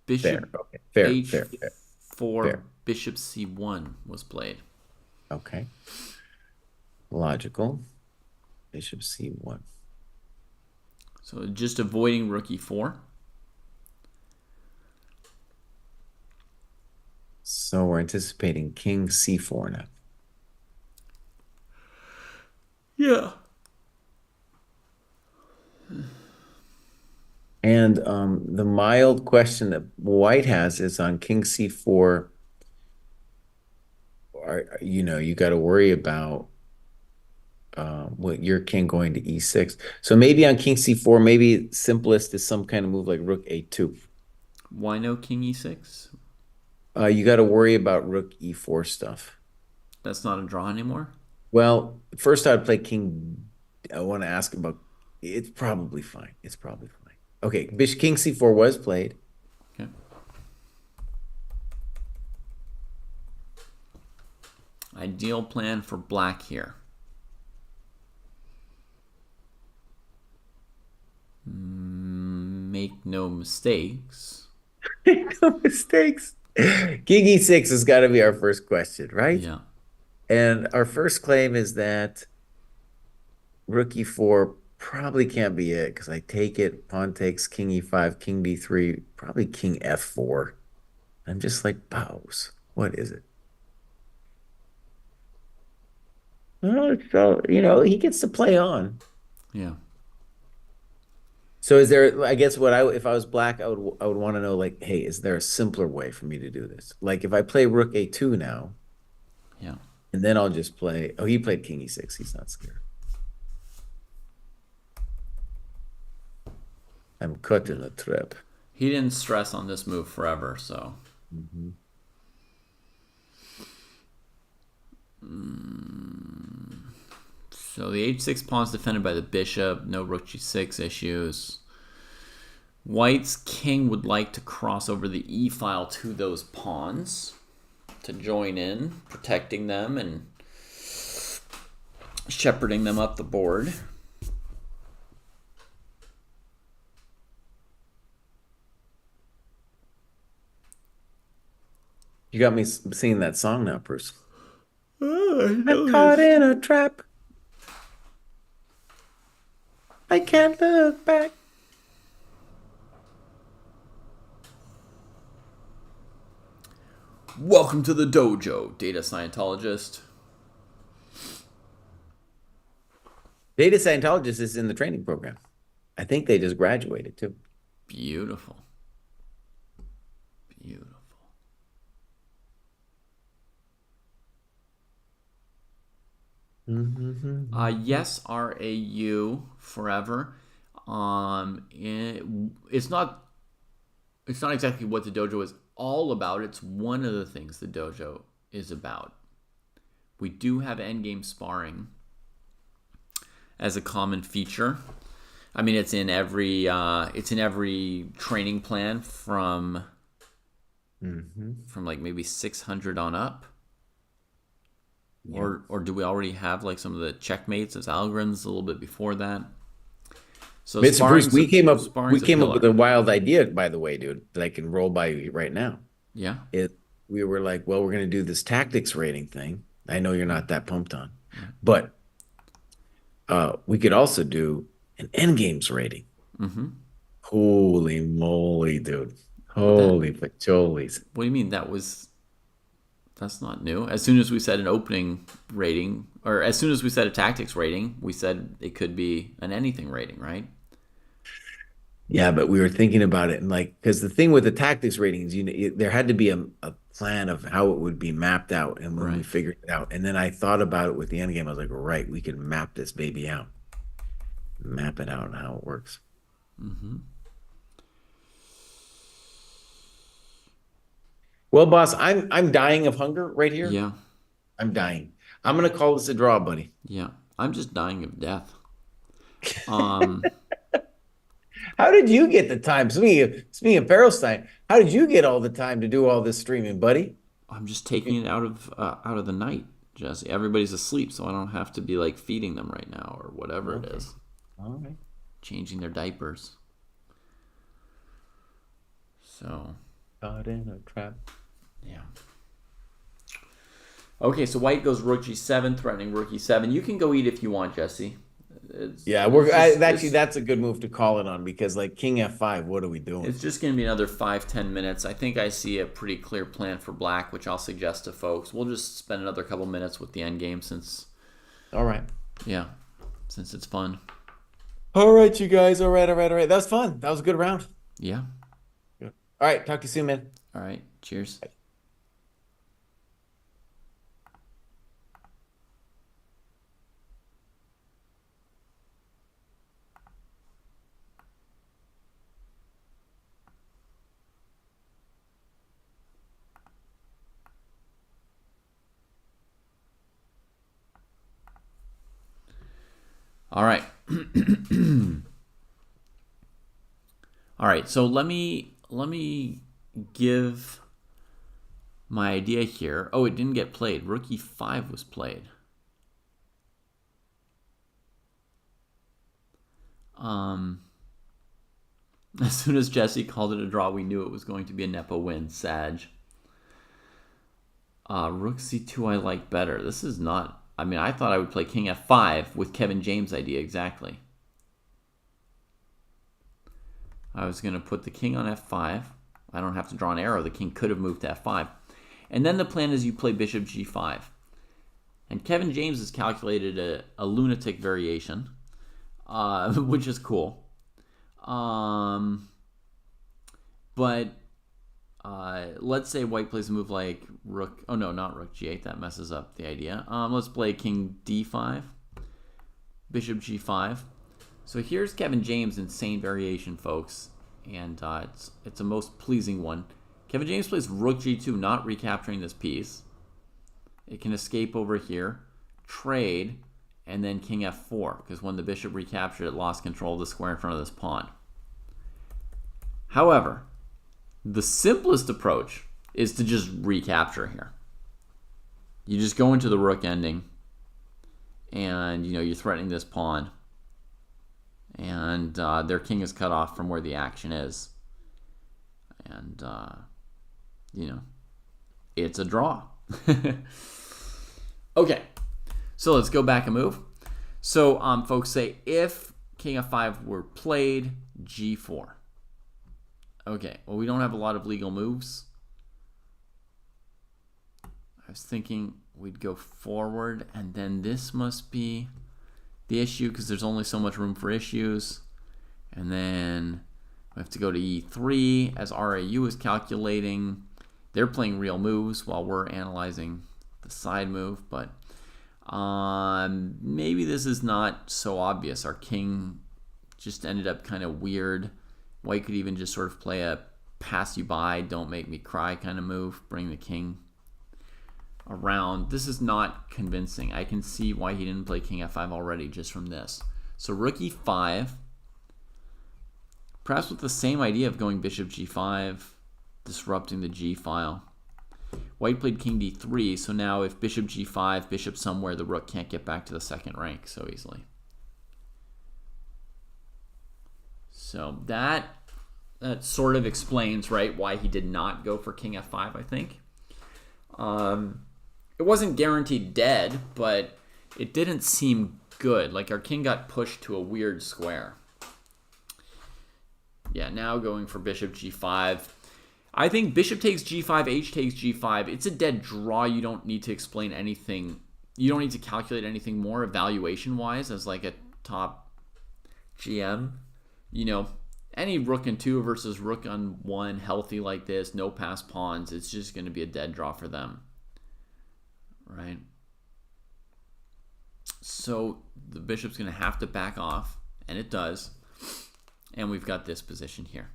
Bishop fair, h4, fair. bishop c1 was played. Okay. Logical. Bishop c1. So just avoiding rook e4. So we're anticipating king c4 now. Yeah. And the mild question that White has is on king c4. You got to worry about what your king going to e6. So maybe on king c4, maybe simplest is some kind of move like rook a2. Why no king e6? You got to worry about rook e4 stuff. That's not a draw anymore? Well, first I'd play king. I want to ask about. It's probably fine. It's probably fine. Okay, bishop king c4 was played. Okay. Ideal plan for black here. Make no mistakes. No mistakes. King e6 has got to be our first question, right? Yeah. And our first claim is that rook e4 probably can't be it because I take it, pawn takes, king e5, king d3, probably king f4. I'm just like, bows. What is it? Well, so, he gets to play on. Yeah. So is there, I guess if I was black, I would want to know like, hey, is there a simpler way for me to do this? Like if I play rook a2 now, Yeah. and then I'll just play, he played king e6. He's not scared. I'm cut in a trap. He didn't stress on this move forever, so. So the h6 pawn is defended by the bishop. No rook g6 issues. White's king would like to cross over the e file to those pawns to join in, protecting them and shepherding them up the board. You got me singing that song now, Bruce. I'm Caught in a trap. I can't look back. Welcome to the dojo, data Scientologist. Data Scientologist is in the training program. I think they just graduated too. Beautiful. Beautiful. Yes, RAU forever. It's not it's not exactly what the dojo is all about. It's one of the things the dojo is about. We do have endgame sparring as a common feature. I mean, it's in every training plan from like maybe 600 on up. Yeah. Or do we already have like some of the checkmates as Algren's a little bit before that? So Mr. Bruce, we came up with a wild idea, by the way, dude, that I can roll by you right now. Yeah. We were like, well, we're going to do this tactics rating thing. I know you're not that pumped on, but we could also do an endgames rating. Mm-hmm. Holy moly, dude! Holy pacholis! What do you mean that's not new? As soon as we said an opening rating, or as soon as we said a tactics rating, we said it could be an anything rating, right? Yeah, but we were thinking about it, and like, because the thing with the tactics ratings, there had to be a plan of how it would be mapped out, and when we figured it out, and then I thought about it with the end game, I was like, right, we can map this baby out, map it out, and how it works. Mm-hmm. Well, boss, I'm dying of hunger right here. Yeah, I'm dying. I'm gonna call this a draw, buddy. Yeah, I'm just dying of death. How did you get the time? Speaking of Perlstein, how did you get all the time to do all this streaming, buddy? I'm just taking it out of the night, Jesse. Everybody's asleep, so I don't have to be like feeding them right now or whatever it is. All right. Changing their diapers. So. Caught in a trap. Yeah. Okay, so white goes rook g7, threatening rook e7. You can go eat if you want, Jesse. That's a good move to call it on, because like king f5, what are we doing? It's just going to be another 5-10 minutes. I think I see a pretty clear plan for black, which I'll suggest to folks. We'll just spend another couple minutes with the endgame since... All right. Yeah, since it's fun. All right, you guys. All right. That was fun. That was a good round. Yeah. Good. All right, talk to you soon, man. All right, cheers. Bye. All right. All right, so let me give my idea here. Oh, it didn't get played. Rook e5 was played. As soon as Jesse called it a draw, we knew it was going to be a Nepo win. Sag. Rook c2 I like better. This is not... I mean, I thought I would play king f5 with Kevin James' idea exactly. I was going to put the king on f5. I don't have to draw an arrow. The king could have moved to f5. And then the plan is you play bishop g5. And Kevin James has calculated a lunatic variation, which is cool. But let's say white plays a move like rook. Oh, no, not rook g8. That messes up the idea. Let's play king d5, bishop g5. So here's Kevin James' insane variation, folks. And it's a most pleasing one. Kevin James plays rook g2, not recapturing this piece. It can escape over here, trade, and then king f4, because when the bishop recaptured, it lost control of the square in front of this pawn. However, the simplest approach is to just recapture here. You just go into the rook ending, and you're threatening this pawn, and their king is cut off from where the action is, and it's a draw. Okay, so let's go back a move. So folks say if king f5 were played, g4. Okay, well, we don't have a lot of legal moves. I was thinking we'd go forward, and then this must be the issue because there's only so much room for issues. And then we have to go to e3 as RAU is calculating. They're playing real moves while we're analyzing the side move, but maybe this is not so obvious. Our king just ended up kind of weird. White could even just sort of play a pass you by, don't make me cry kind of move. Bring the king around. This is not convincing. I can see why he didn't play king f5 already just from this. So rook e5, perhaps with the same idea of going bishop g5, disrupting the g file. White played king d3, so now if bishop g5, bishop somewhere, the rook can't get back to the second rank so easily. So that sort of explains, right, why he did not go for king f5, I think. It wasn't guaranteed dead, but it didn't seem good. Like our king got pushed to a weird square. Yeah, now going for bishop g5. I think bishop takes g5, h takes g5. It's a dead draw. You don't need to explain anything. You don't need to calculate anything more evaluation-wise as like a top GM. You know, any rook on 2 versus rook on 1 healthy like this, no pass pawns, it's just going to be a dead draw for them. Right? So the bishop's going to have to back off, and it does. And we've got this position here.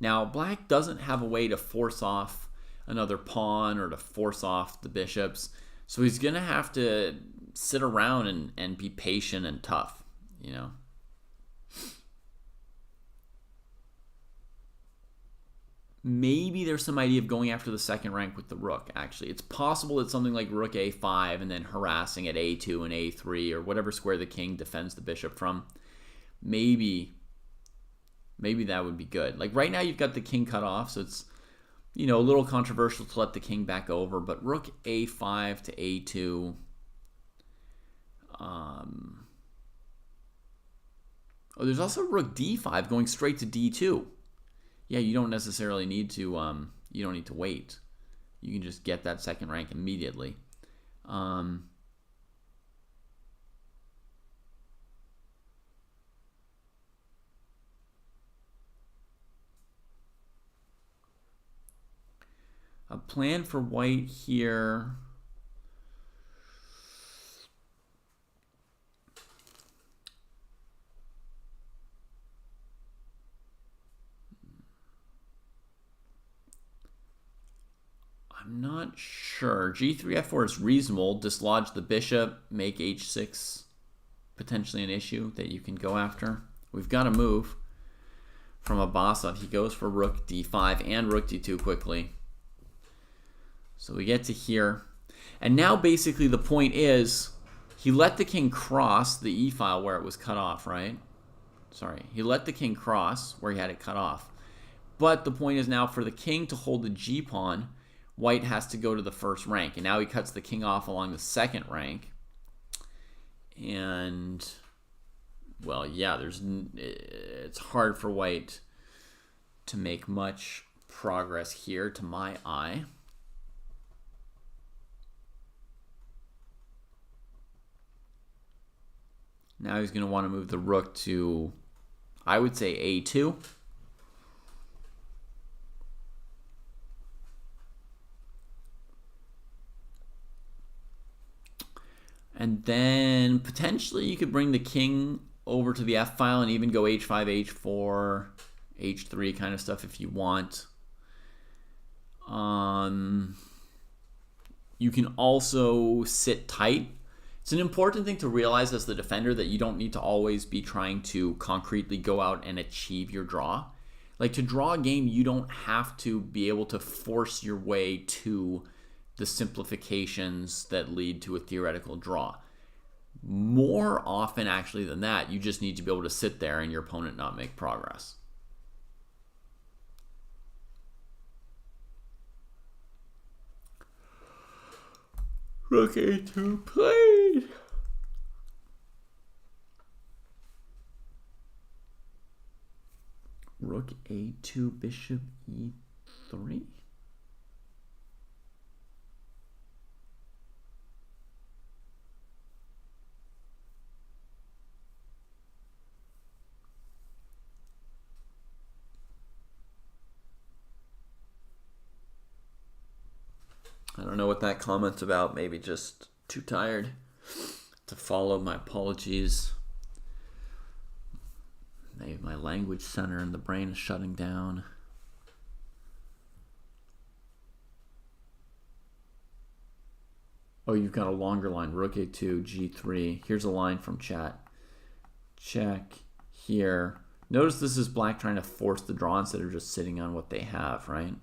Now, black doesn't have a way to force off another pawn or to force off the bishops. So he's going to have to sit around and be patient and tough, you know. Maybe there's some idea of going after the second rank with the rook, actually. It's possible that something like rook a5 and then harassing at a2 and a3 or whatever square the king defends the bishop from. Maybe that would be good. Like right now you've got the king cut off, so it's, you know, a little controversial to let the king back over, but rook a5 to a2. Oh, there's also rook d5 going straight to d2. Yeah, you don't necessarily need to you don't need to wait. You can just get that second rank immediately. A plan for white here. I'm not sure. G3, F4 is reasonable. Dislodge the bishop, make H6 potentially an issue that you can go after. We've got a move from Abbasov. He goes for rook D5 and rook D2 quickly. So we get to here. And now basically the point is he let the king cross the E file where it was cut off, right? Sorry. He let the king cross where he had it cut off. But the point is now for the king to hold the G pawn, white has to go to the first rank. And now he cuts the king off along the second rank. And, well, yeah, it's hard for white to make much progress here to my eye. Now he's going to want to move the rook to, I would say, A2. And then potentially you could bring the king over to the F file and even go H5, H4, H3 kind of stuff if you want. You can also sit tight. It's an important thing to realize as the defender that you don't need to always be trying to concretely go out and achieve your draw. Like to draw a game, you don't have to be able to force your way to the simplifications that lead to a theoretical draw. More often actually than that, you just need to be able to sit there and your opponent not make progress. Rook A2 played. Rook A2, bishop E3. I don't know what that comment's about. Maybe just too tired to follow. My apologies. Maybe my language center in the brain is shutting down. Oh, you've got a longer line. Rook a2, g3. Here's a line from chat. Check here. Notice this is black trying to force the draw instead of just sitting on what they have, right?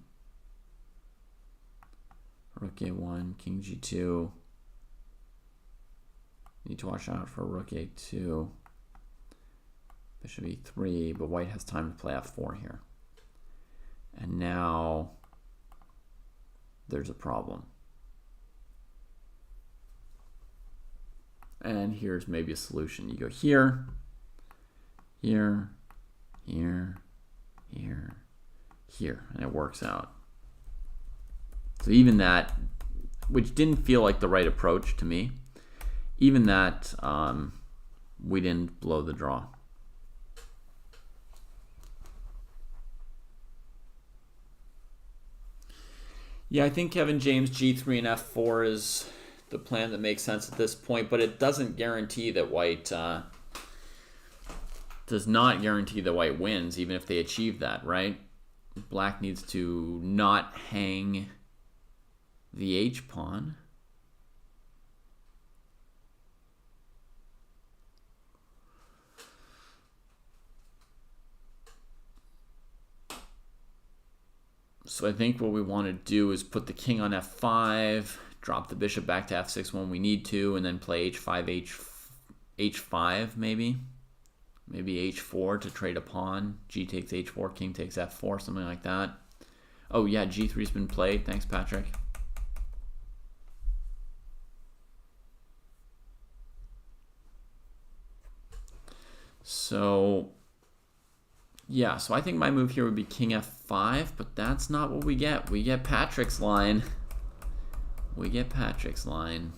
Rook a1, king g2. Need to watch out for rook a2. Bishop e3, but white has time to play f4 here. And now there's a problem. And here's maybe a solution. You go here, here, here, here, here, and it works out. So even that, which didn't feel like the right approach to me, even that, we didn't blow the draw. Yeah, I think Kevin James g3 and f4 is the plan that makes sense at this point, but it doesn't guarantee that white does not guarantee that white wins, even if they achieve that, right? Black needs to not hang the h pawn. So I think what we want to do is put the king on f5, drop the bishop back to f6 when we need to, and then play h5, h5 maybe. Maybe h4 to trade a pawn. G takes h4, king takes f4, something like that. Oh yeah, g3's been played. Thanks, Patrick. So yeah, so I think my move here would be king f5, but that's not what we get. We get Patrick's line. We get Patrick's line.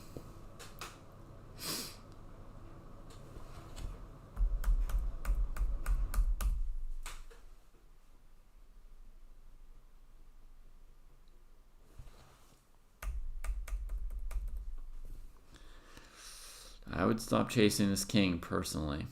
I would stop chasing this king personally.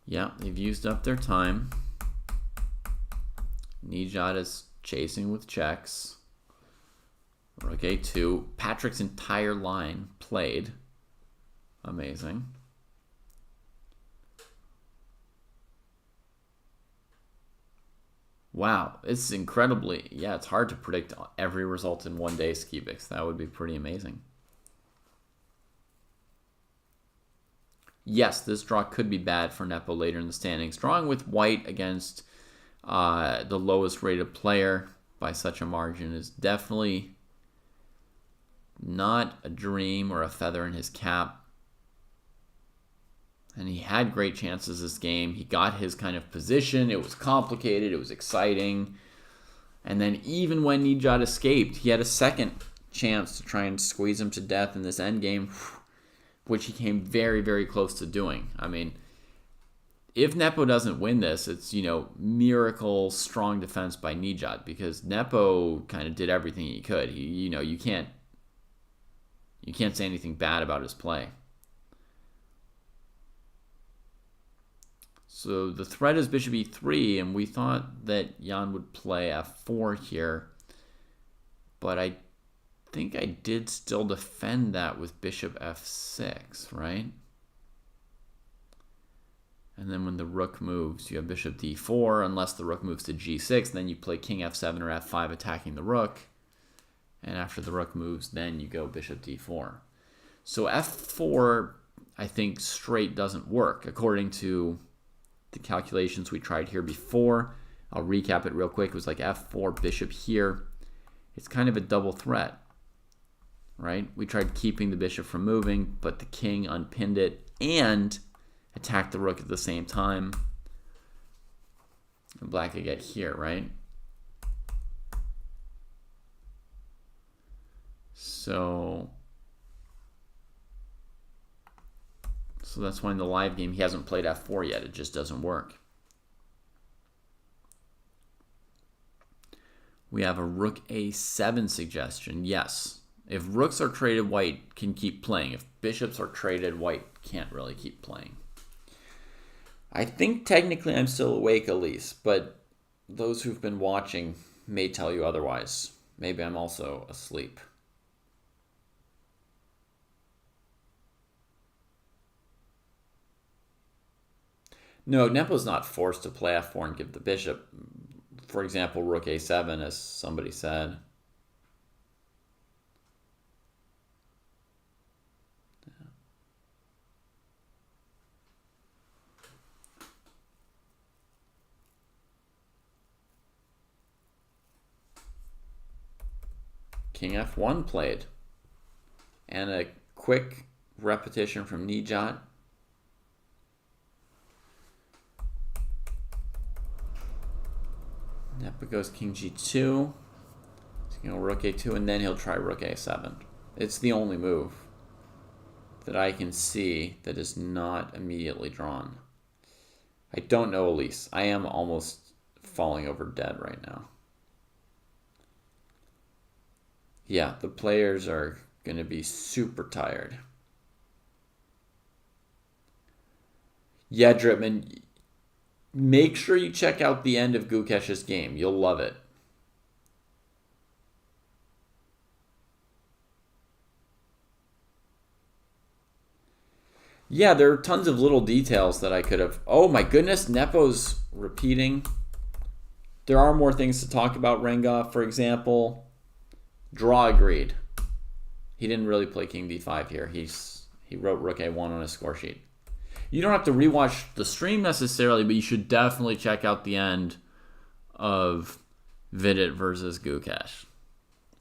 Yeah, they've used up their time. Nijat is chasing with checks. Rook a2. Patrick's entire line played. Amazing. Wow, it's incredibly, yeah, it's hard to predict every result in one day, Skibix. That would be pretty amazing. Yes, this draw could be bad for Nepo later in the standings. Drawing with white against the lowest rated player by such a margin is definitely not a dream or a feather in his cap. And he had great chances this game. He got his kind of position. It was complicated. It was exciting. And then even when Nijat escaped, he had a second chance to try and squeeze him to death in this endgame, which he came very, very close to doing. I mean, if Nepo doesn't win this, it's, you know, miracle strong defense by Nijat, because Nepo kind of did everything he could. He, you know, you can't say anything bad about his play. So the threat is bishop e3, and we thought that Jan would play f4 here, but I think I did still defend that with bishop f6, right? And then when the rook moves, you have bishop d4, unless the rook moves to g6, then you play king f7 or f5 attacking the rook. And after the rook moves, then you go bishop d4. So f4, I think, straight doesn't work, according to the calculations we tried here before. I'll recap it real quick. It was like f4, bishop here. It's kind of a double threat, right? We tried keeping the bishop from moving, but the king unpinned it and attacked the rook at the same time. And black could get here, right? So that's why in the live game he hasn't played f4 yet. It just doesn't work. We have a rook a7 suggestion. Yes. If rooks are traded, white can keep playing. If bishops are traded, white can't really keep playing. I think technically I'm still awake, Elise, but those who've been watching may tell you otherwise. Maybe I'm also asleep. No, Nepo's not forced to play f4 and give the bishop. For example, rook a7, as somebody said. King f1 played. And a quick repetition from Nijat. Nepo goes king g2. He's going to rook a2, and then he'll try rook a7. It's the only move that I can see that is not immediately drawn. I don't know, Elise. I am almost falling over dead right now. Yeah, the players are going to be super tired. Yeah, Dripman, make sure you check out the end of Gukesh's game. You'll love it. Yeah, there are tons of little details that I could have... Oh my goodness, Nepo's repeating. There are more things to talk about, Renga. For example, draw agreed. He didn't really play king d5 here. He wrote rook a1 on his score sheet. You don't have to rewatch the stream necessarily, but you should definitely check out the end of Vidit versus Gukesh.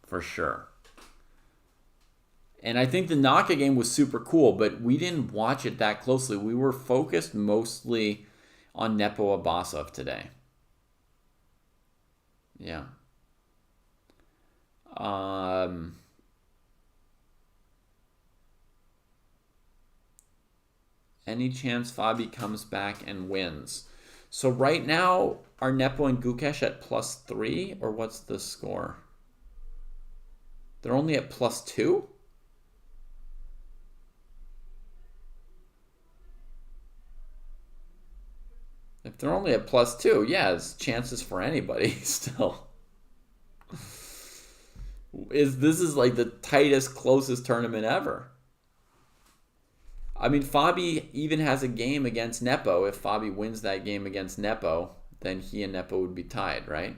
For sure. And I think the Naka game was super cool, but we didn't watch it that closely. We were focused mostly on Nepo Abasov today. Yeah. Any chance Fabi comes back and wins? So right now, are Nepo and Gukesh at +3? Or what's the score? They're only at +2? If they're only at +2, yeah, it's chances for anybody still. This is like the tightest, closest tournament ever. I mean, Fabi even has a game against Nepo. If Fabi wins that game against Nepo, then he and Nepo would be tied, right?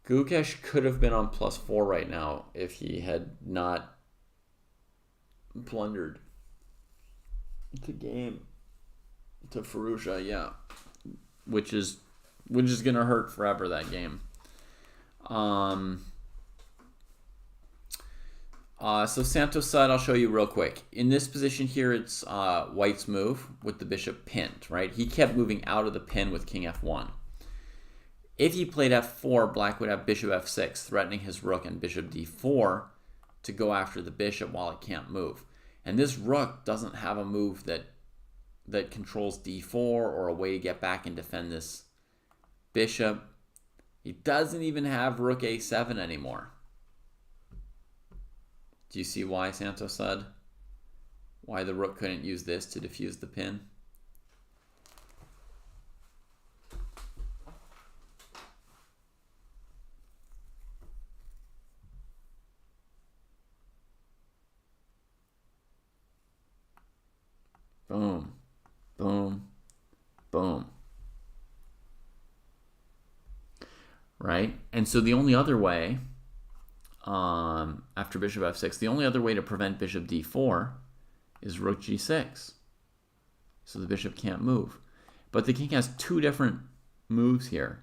Gukesh could have been on +4 right now if he had not plundered the game to Furusha, yeah. Which is gonna hurt forever, that game. So Santos said, I'll show you real quick. In this position here, it's White's move with the bishop pinned, right? He kept moving out of the pin with king f1. If he played f4, Black would have bishop f6, threatening his rook, and bishop d4 to go after the bishop while it can't move. And this rook doesn't have a move that controls d4 or a way to get back and defend this bishop. He doesn't even have rook a7 anymore. Do you see why, Santos said? Why the rook couldn't use this to defuse the pin? Boom, boom, boom. Right? And so the only other way, after bishop f6, the only other way to prevent bishop d4 is rook g6. So the bishop can't move. But the king has two different moves here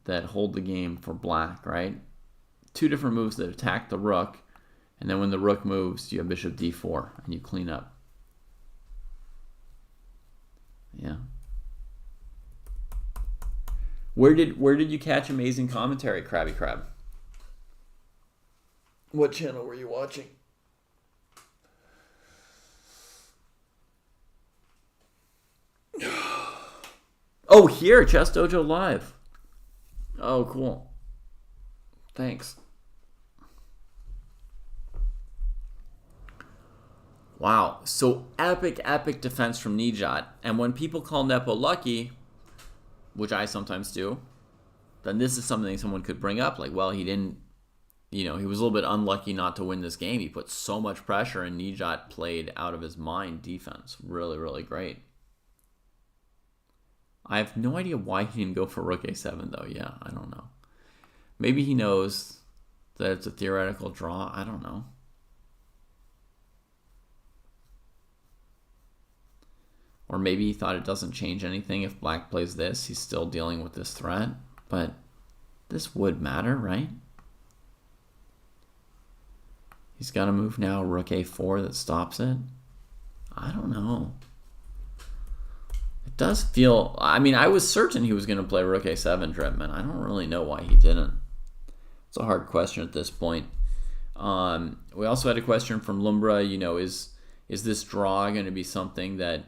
that hold the game for Black, right? Two different moves that attack the rook, and then when the rook moves, you have bishop d4, and you clean up. Yeah. Where did you catch amazing commentary, Krabby Crab? What channel were you watching? Oh, here, Chess Dojo Live. Oh, cool. Thanks. Wow. So epic defense from Nijat. And when people call Nepo lucky, which I sometimes do, then this is something someone could bring up. Like, well, he didn't, he was a little bit unlucky not to win this game. He put so much pressure, and Nijat played out of his mind defense. Really, really great. I have no idea why he didn't go for Rook A7, though. Yeah, I don't know. Maybe he knows that it's a theoretical draw. I don't know. Or maybe he thought it doesn't change anything if black plays this. He's still dealing with this threat. But this would matter, right? He's got to move now. Rook A4 that stops it. I don't know. It does feel... I mean, I was certain he was going to play Rook A7, Dripman. I don't really know why he didn't. It's a hard question at this point. We also had a question from Lumbra. Is this draw going to be something that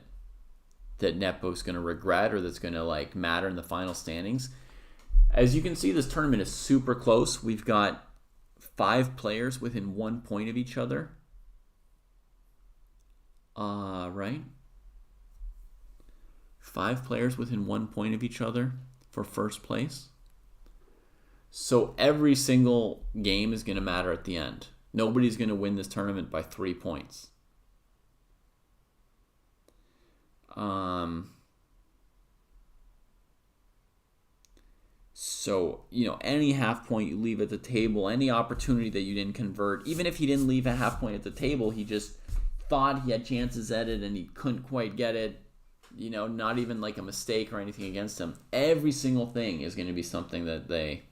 Nepo's going to regret, or that's going to matter in the final standings? As you can see, this tournament is super close. We've got 5 players within 1 point of each other. Right? 5 players within 1 point of each other for first place. So every single game is going to matter at the end. Nobody's going to win this tournament by 3 points. So, any half point you leave at the table, any opportunity that you didn't convert, even if he didn't leave a half point at the table, he just thought he had chances at it and he couldn't quite get it, not even like a mistake or anything against him. Every single thing is going to be something that they,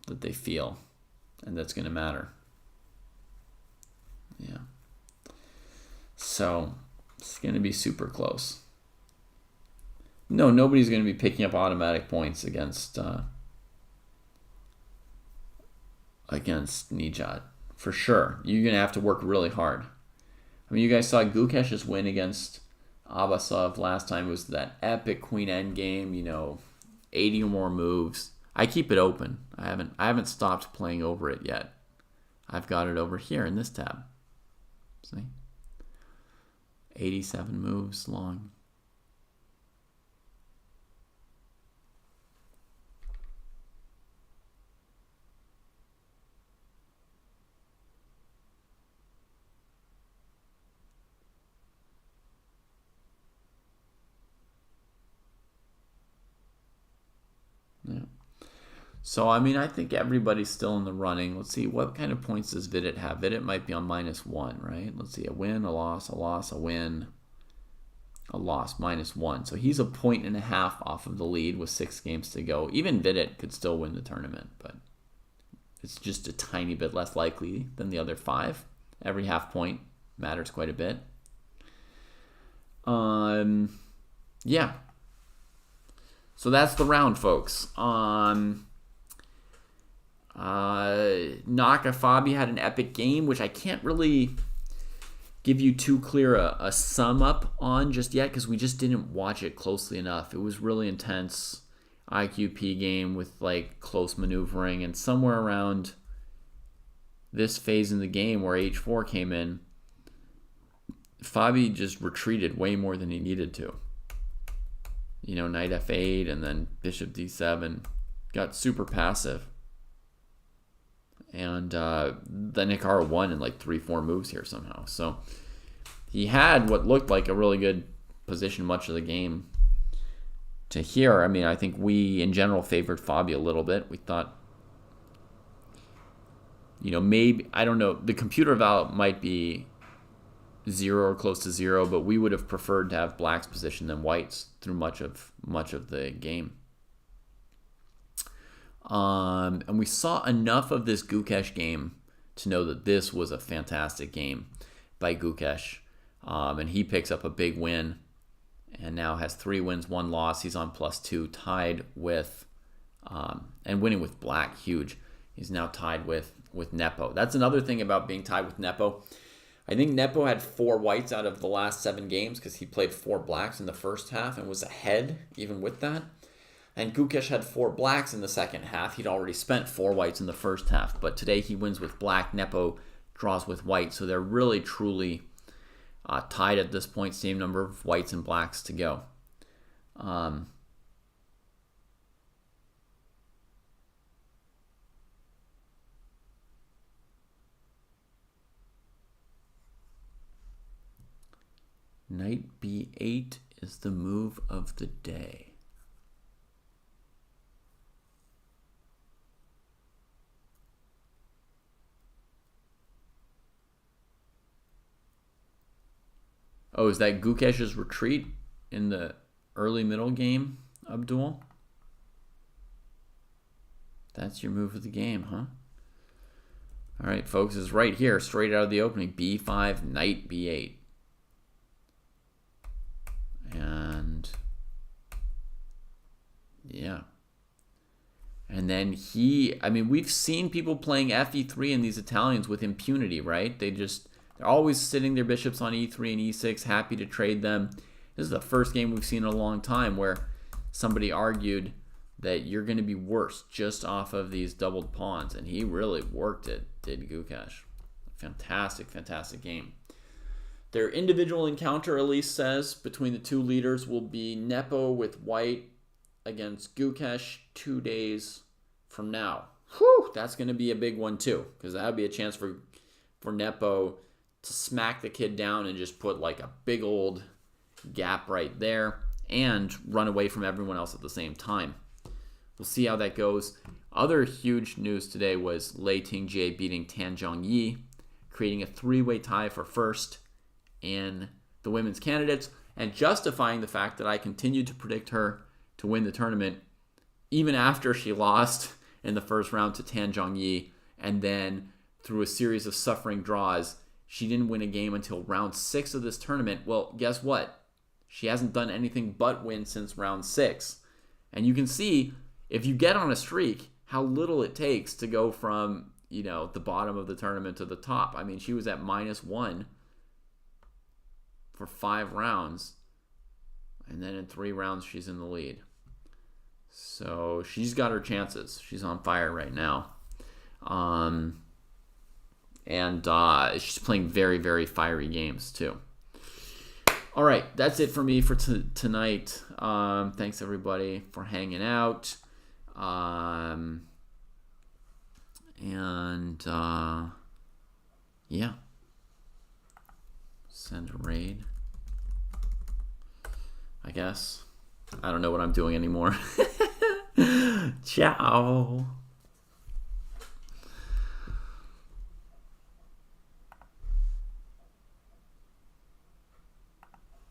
that they feel, and that's going to matter. Yeah. So, it's going to be super close. No, nobody's going to be picking up automatic points against Nijat. For sure. You're going to have to work really hard. I mean, you guys saw Gukesh's win against Abbasov last time. It was that epic queen endgame, 80 or more moves. I keep it open. I haven't stopped playing over it yet. I've got it over here in this tab. See? 87 moves long. Yeah. So, I mean, I think everybody's still in the running. Let's see, what kind of points does Vidit have? Vidit might be on -1, right? Let's see, a win, a loss, a win, a loss, -1. So he's a point and a half off of the lead with 6 games to go. Even Vidit could still win the tournament, but it's just a tiny bit less likely than the other 5. Every half point matters quite a bit. Yeah. So that's the round, folks. Naka Fabi had an epic game, which I can't really give you too clear a sum up on just yet because we just didn't watch it closely enough. It was really intense IQP game with close maneuvering, and somewhere around this phase in the game where H4 came in, Fabi just retreated way more than he needed to. Knight F8 and then Bishop D7 got super passive. And then Hikaru won in 3-4 moves here somehow. So he had what looked like a really good position much of the game. To here, I mean, I think we in general favored Fabi a little bit. We thought, maybe, I don't know, the computer val might be 0 or close to 0, but we would have preferred to have black's position than white's through much of the game. And we saw enough of this Gukesh game to know that this was a fantastic game by Gukesh. And he picks up a big win. and now has 3 wins, 1 loss. He's on +2, tied with, and winning with black, huge. He's now tied with Nepo. That's another thing about being tied with Nepo. I think Nepo had 4 whites out of the last 7 games because he played 4 blacks in the first half and was ahead even with that. And Gukesh had 4 blacks in the second half. He'd already spent 4 whites in the first half. But today he wins with black. Nepo draws with white. So they're really, truly tied at this point. Same number of whites and blacks to go. Knight b8 is the move of the day. Oh, is that Gukesh's retreat in the early middle game, Abdul? That's your move of the game, huh? All right, folks, it's right here, straight out of the opening. b5, knight b8. And yeah. And then I mean, we've seen people playing fe3 in these Italians with impunity, right? They're always sitting their bishops on e3 and e6, happy to trade them. This is the first game we've seen in a long time where somebody argued that you're going to be worse just off of these doubled pawns. And he really worked it, did Gukesh. Fantastic, fantastic game. Their individual encounter, Elise says, between the 2 leaders will be Nepo with white against Gukesh 2 days from now. Whew, that's going to be a big one too, because that would be a chance for Nepo to smack the kid down and just put like a big old gap right there and run away from everyone else at the same time. We'll see how that goes. Other huge news today was Lei Tingjie beating Tan Zhongyi, creating a 3-way tie for first in the women's candidates, and justifying the fact that I continued to predict her to win the tournament even after she lost in the first round to Tan Zhongyi, and then through a series of suffering draws, she didn't win a game until round 6 of this tournament. Well, guess what? She hasn't done anything but win since round 6. And you can see, if you get on a streak, how little it takes to go from, the bottom of the tournament to the top. I mean, she was at -1 for 5 rounds, and then in 3 rounds she's in the lead. So she's got her chances. She's on fire right now. And she's playing very, very fiery games too. All right, that's it for me for tonight. Thanks everybody for hanging out. Yeah. Send a raid, I guess. I don't know what I'm doing anymore. Ciao.